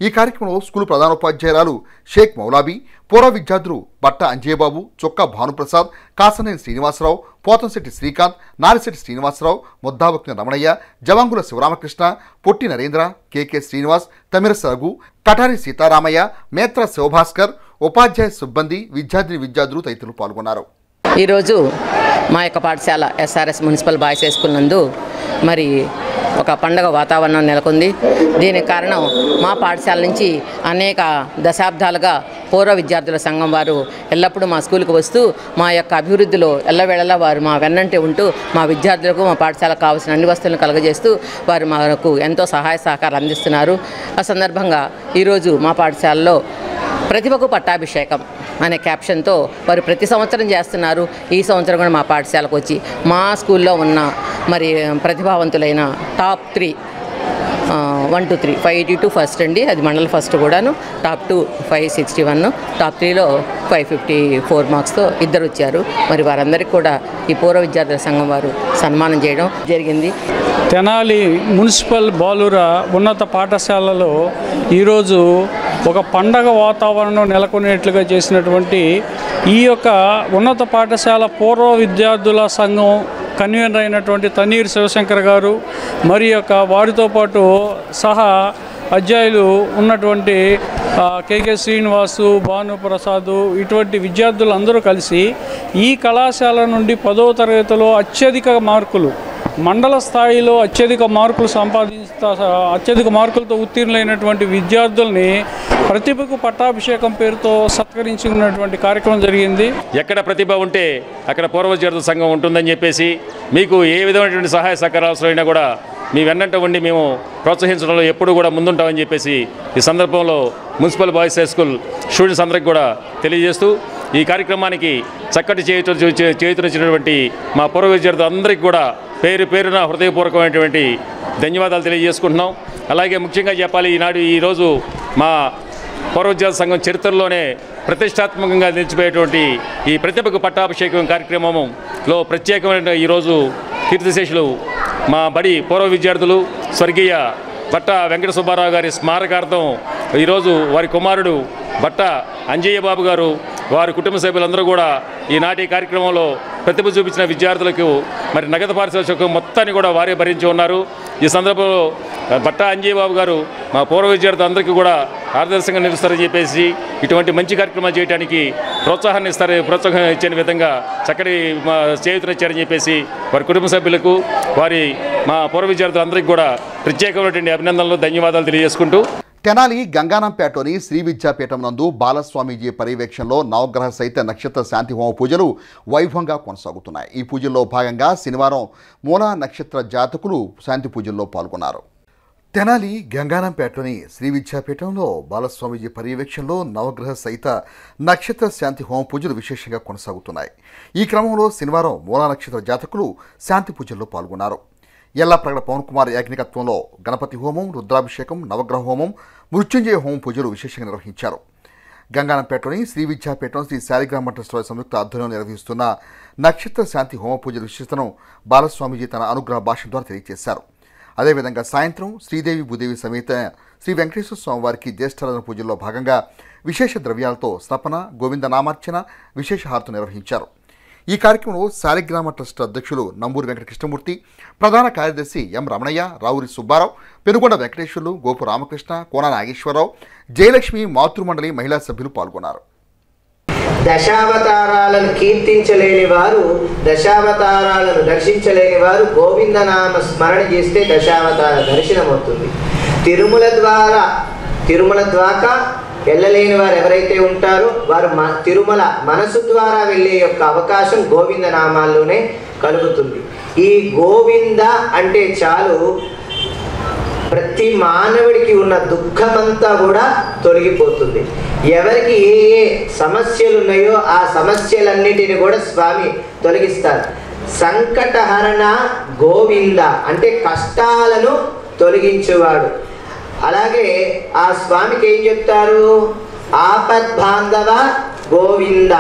ఈ కార్యక్రమంలో స్కూలు ప్రధానోపాధ్యాయురాలు షేక్ మౌలాబీ, పూర్వ విద్యార్థులు బట్ట అంజయ్యబాబు, చొక్కా భానుప్రసాద్, కాసనేని శ్రీనివాసరావు, పోతంశెట్టి శ్రీకాంత్, నారిశెట్టి శ్రీనివాసరావు, ముద్దాభక్తి రమణయ్య, జవంగుల శివరామకృష్ణ, పొట్టి నరేంద్ర, కేకే శ్రీనివాస్, తమిరస రఘు, కటారి సీతారామయ్య, మేత్ర శివభాస్కర్, ఉపాధ్యాయ సిబ్బంది, విద్యార్థులు తదితరులు పాల్గొన్నారు. ఈరోజు మా యొక్క పాఠశాల SRS municipal boys high school నందు మరి ఒక పండగ వాతావరణం నెలకొంది. దీనికి కారణం మా పాఠశాల నుంచి అనేక దశాబ్దాలుగా పూర్వ విద్యార్థుల సంఘం వారు ఎల్లప్పుడూ మా స్కూల్కి వస్తూ మా యొక్క అభివృద్ధిలో ఎల్లవేళలా వారు మా వెన్నంటే ఉంటూ మా విద్యార్థులకు మా పాఠశాలకు కావాల్సిన అన్ని వస్తువులను కలుగజేస్తూ వారు మాకు ఎంతో సహాయ సహకారాలు అందిస్తున్నారు. ఆ సందర్భంగా ఈరోజు మా పాఠశాలలో ప్రతిభకు పట్టాభిషేకం అనే క్యాప్షన్తో వారు ప్రతి సంవత్సరం చేస్తున్నారు. ఈ సంవత్సరం కూడా మా పాఠశాలకు వచ్చి మా స్కూల్లో ఉన్న మరి ప్రతిభావంతులైన టాప్ 3 1 to 3 582 ఫస్ట్ అండి, అది మండల ఫస్ట్ కూడాను. టాప్ 2 561, టాప్ 3లో 554 మార్క్స్తో ఇద్దరు వచ్చారు. మరి వారందరికీ కూడా ఈ పూర్వ విద్యార్థుల సంఘం వారు సన్మానం చేయడం జరిగింది. తెనాలి మున్సిపల్ బాలుర ఉన్నత పాఠశాలలో ఈరోజు ఒక పండగ వాతావరణం నెలకొనేట్లుగా చేసినటువంటి ఈ యొక్క ఉన్నత పాఠశాల పూర్వ విద్యార్థుల సంఘం కన్వీనర్ అయినటువంటి తన్నీరు శివశంకర్ గారు మరి యొక్క వారితో పాటు సహా అధ్యాయులు ఉన్నటువంటి కేకే శ్రీనివాసు, భానుప్రసాదు ఇటువంటి విద్యార్థులందరూ కలిసి ఈ కళాశాల నుండి 10వ తరగతిలో అత్యధిక మార్కులు, మండల స్థాయిలో అత్యధిక మార్కులతో ఉత్తీర్ణులైనటువంటి విద్యార్థుల్ని ప్రతిభకు పట్టాభిషేకం పేరుతో సత్కరించుకున్నటువంటి కార్యక్రమం జరిగింది. ఎక్కడ ప్రతిభ ఉంటే అక్కడ పూర్వ విద్యార్థుల సంఘం ఉంటుందని చెప్పేసి మీకు ఏ విధమైనటువంటి సహాయ సహకారాలు అవసరమైనా కూడా మీ వెన్నంట ఉండి మేము ప్రోత్సహించడంలో ఎప్పుడు కూడా ముందుంటామని చెప్పేసి ఈ సందర్భంలో municipal boys high school students అందరికీ కూడా తెలియజేస్తూ ఈ కార్యక్రమానికి చక్కటి చేయుతనిచ్చినటువంటి మా పూర్వ విద్యార్థులందరికీ కూడా పేరున హృదయపూర్వకమైనటువంటి ధన్యవాదాలు తెలియజేసుకుంటున్నాం. అలాగే ముఖ్యంగా చెప్పాలి, ఈరోజు మా పూర్వ విద్యార్థి సంఘం చరిత్రలోనే ప్రతిష్టాత్మకంగా నిలిచిపోయేటువంటి ఈ ప్రతిభకు పట్టాభిషేకం కార్యక్రమంలో ప్రత్యేకమైన ఈరోజు కీర్తిశేషులు మా బడి పూర్వ విద్యార్థులు స్వర్గీయ బట్ట వెంకట సుబ్బారావు గారి స్మారకార్థం ఈరోజు వారి కుమారుడు బట్ట అంజయ్య బాబు గారు వారి కుటుంబ సభ్యులందరూ కూడా ఈనాటి కార్యక్రమంలో ప్రతిభ చూపించిన విద్యార్థులకు మరి నగదు పారితోషికం మొత్తాన్ని కూడా వారే భరించి ఉన్నారు. ఈ సందర్భంలో బట్ట అంజయ్య బాబు గారు మా పూర్వ విద్యార్థులందరికీ కూడా ఆదర్శంగా నిలుస్తారని చెప్పేసి ఇటువంటి మంచి కార్యక్రమాలు చేయడానికి ప్రోత్సాహం ఇచ్చే విధంగా చక్కటి చేయూతనిచ్చారని చెప్పేసి వారి కుటుంబ సభ్యులకు మా పూర్వ విద్యార్థులందరికీ కూడా ప్రత్యేకమైనటువంటి అభినందనలు, ధన్యవాదాలు తెలియజేసుకుంటూ తెనాలి గంగానంపేటలోని శ్రీ విద్యాపీఠం నందు బాలస్వామీజీ పర్యవేక్షణలో నవగ్రహ సహిత నక్షత్ర శాంతి హోమ పూజలు వైభవంగా కొనసాగుతున్నాయి. ఈ పూజల్లో భాగంగా శనివారం మూలా నక్షత్ర జాతకులు శాంతి పూజల్లో పాల్గొన్నారు. తెనాలి గంగానంపేటలోని శ్రీ విద్యాపీఠంలో బాలస్వామీజీ పర్యవేక్షణలో నవగ్రహ సహిత నక్షత్ర శాంతి హోమ పూజలు విశేషంగా కొనసాగుతున్నాయి. ఈ క్రమంలో శనివారం మూలా నక్షత్ర జాతకులు శాంతి పూజల్లో పాల్గొన్నారు. ఎల్లప్రగడ పవన్ కుమార్ యాజ్ఞికత్వంలో గణపతి హోమం, రుద్రాభిషేకం, నవగ్రహ హోమం, మృత్యుంజయ హోమం పూజలు విశేషంగా నిర్వహించారు. గంగానంపేటలోని శ్రీ విద్యాపీఠం శ్రీ శాలిగ్రామ ట్రస్ట్ వారి సంయుక్త ఆధ్వర్యంలో నిర్వహిస్తున్న నక్షత్ర శాంతి హోమ పూజల విశిష్టతను బాలస్వామీజీ తన అనుగ్రహ భాష ద్వారా తెలియజేశారు. అదేవిధంగా సాయంత్రం శ్రీదేవి భూదేవి సమేత శ్రీ వెంకటేశ్వర స్వామివారికి జ్యేష్ఠారాధన పూజల్లో భాగంగా విశేష ద్రవ్యాలతో స్నపన, గోవింద నామార్చన, విశేష హారతులు నిర్వహించారు. ఈ కార్యక్రమంలో శాలిగ్రామ ట్రస్ట్ అధ్యక్షులు నంబూరి వెంకట కృష్ణమూర్తి, ప్రధాన కార్యదర్శి ఎం రమణయ్య, రావురి సుబ్బారావు, పెనుగొండ వెంకటేశ్వర్లు, గోపు రామకృష్ణ, కోన నాగేశ్వరరావు, జయలక్ష్మి, మాతృమండలి మహిళా సభ్యులు పాల్గొన్నారు. దశావతారాలను కీర్తించలేని వారు, దశావతారాలను దర్శించలేని వారు గోవిందనామ స్మరణ చేస్తే దశావతార దర్శనం అవుతుంది. తిరుమల ద్వాకా వెళ్ళలేని వారు ఎవరైతే ఉంటారో వారు తిరుమల మనసు ద్వారా వెళ్ళే యొక్క అవకాశం గోవింద నామాల్లోనే కలుగుతుంది. ఈ గోవింద అంటే చాలు ప్రతి మానవుడికి ఉన్న దుఃఖమంతా కూడా తొలగిపోతుంది. ఎవరికి ఏ ఏ సమస్యలు ఉన్నాయో ఆ సమస్యలన్నిటిని కూడా స్వామి తొలగిస్తారు. సంకటహరణ గోవింద అంటే కష్టాలను తొలగించేవాడు. అలాగే ఆ స్వామికి ఏం చెప్తారు? ఆపద్బాంధవ గోవింద,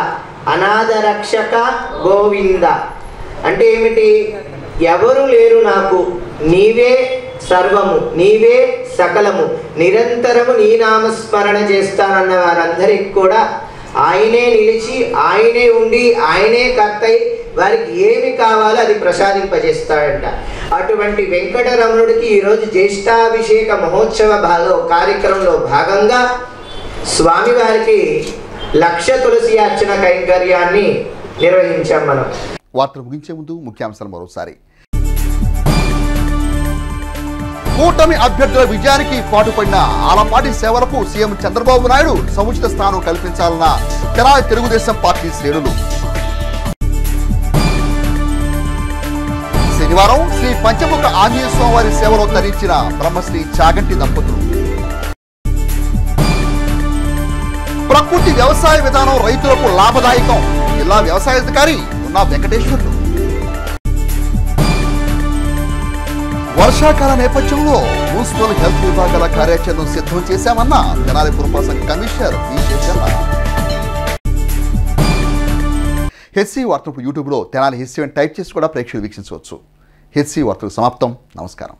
అనాథ రక్షక గోవింద. అంటే ఏమిటి? ఎవరు లేరు నాకు, నీవే సర్వము, నీవే సకలము, నిరంతరము నీ నామస్మరణ చేస్తానన్న వారందరికి కూడా ఆయనే నిలిచి, ఆయనే ఉండి, ఆయనే కర్తయి వారికి ఏమి కావాలో అది ప్రసాదింపజేస్తాడంట. అటువంటి వెంకటరమణుడికి ఈరోజు జ్యేష్ఠాభిషేక మహోత్సవ కార్యక్రమంలో భాగంగా స్వామివారికి 1,00,000 తులసి అర్చన కైంకర్యాన్ని నిర్వహించాం మనం. వార్తలు ముగించే ముందు ముఖ్యాంశాలు మరోసారి. కూటమి అభ్యర్థుల విజయానికి పాటుపడిన ఆలపాటి సేవలకు సీఎం చంద్రబాబు నాయుడు సముచిత స్థానం కల్పించాలన్న తెనాలి తెలుగుదేశం పార్టీ శ్రేణులు. శనివారం శ్రీ పంచముఖ ఆంజనేయ స్వామివారి సేవలో తరించిన బ్రహ్మశ్రీ చాగంటి దంపతులు. ప్రకృతి వ్యవసాయ విధానం రైతులకు లాభదాయకం. జిల్లా వ్యవసాయాధికారి ఉన్న వెంకటేశ్వర్లు. వర్షాకాల నేపథ్యంలో మున్సిపల్ హెల్త్ విభాగాల కార్యాచరణను సిద్ధం చేశామన్న తెనాలి పురపాలక కమిషనర్ వి శేషన్న. హెచ్సి వార్తలు యూట్యూబ్లో తెనాలి హెచ్సి టైప్ చేసి కూడా ప్రేక్షకులు వీక్షించవచ్చు. హెచ్సి వార్తలు సమాప్తం. నమస్కారం.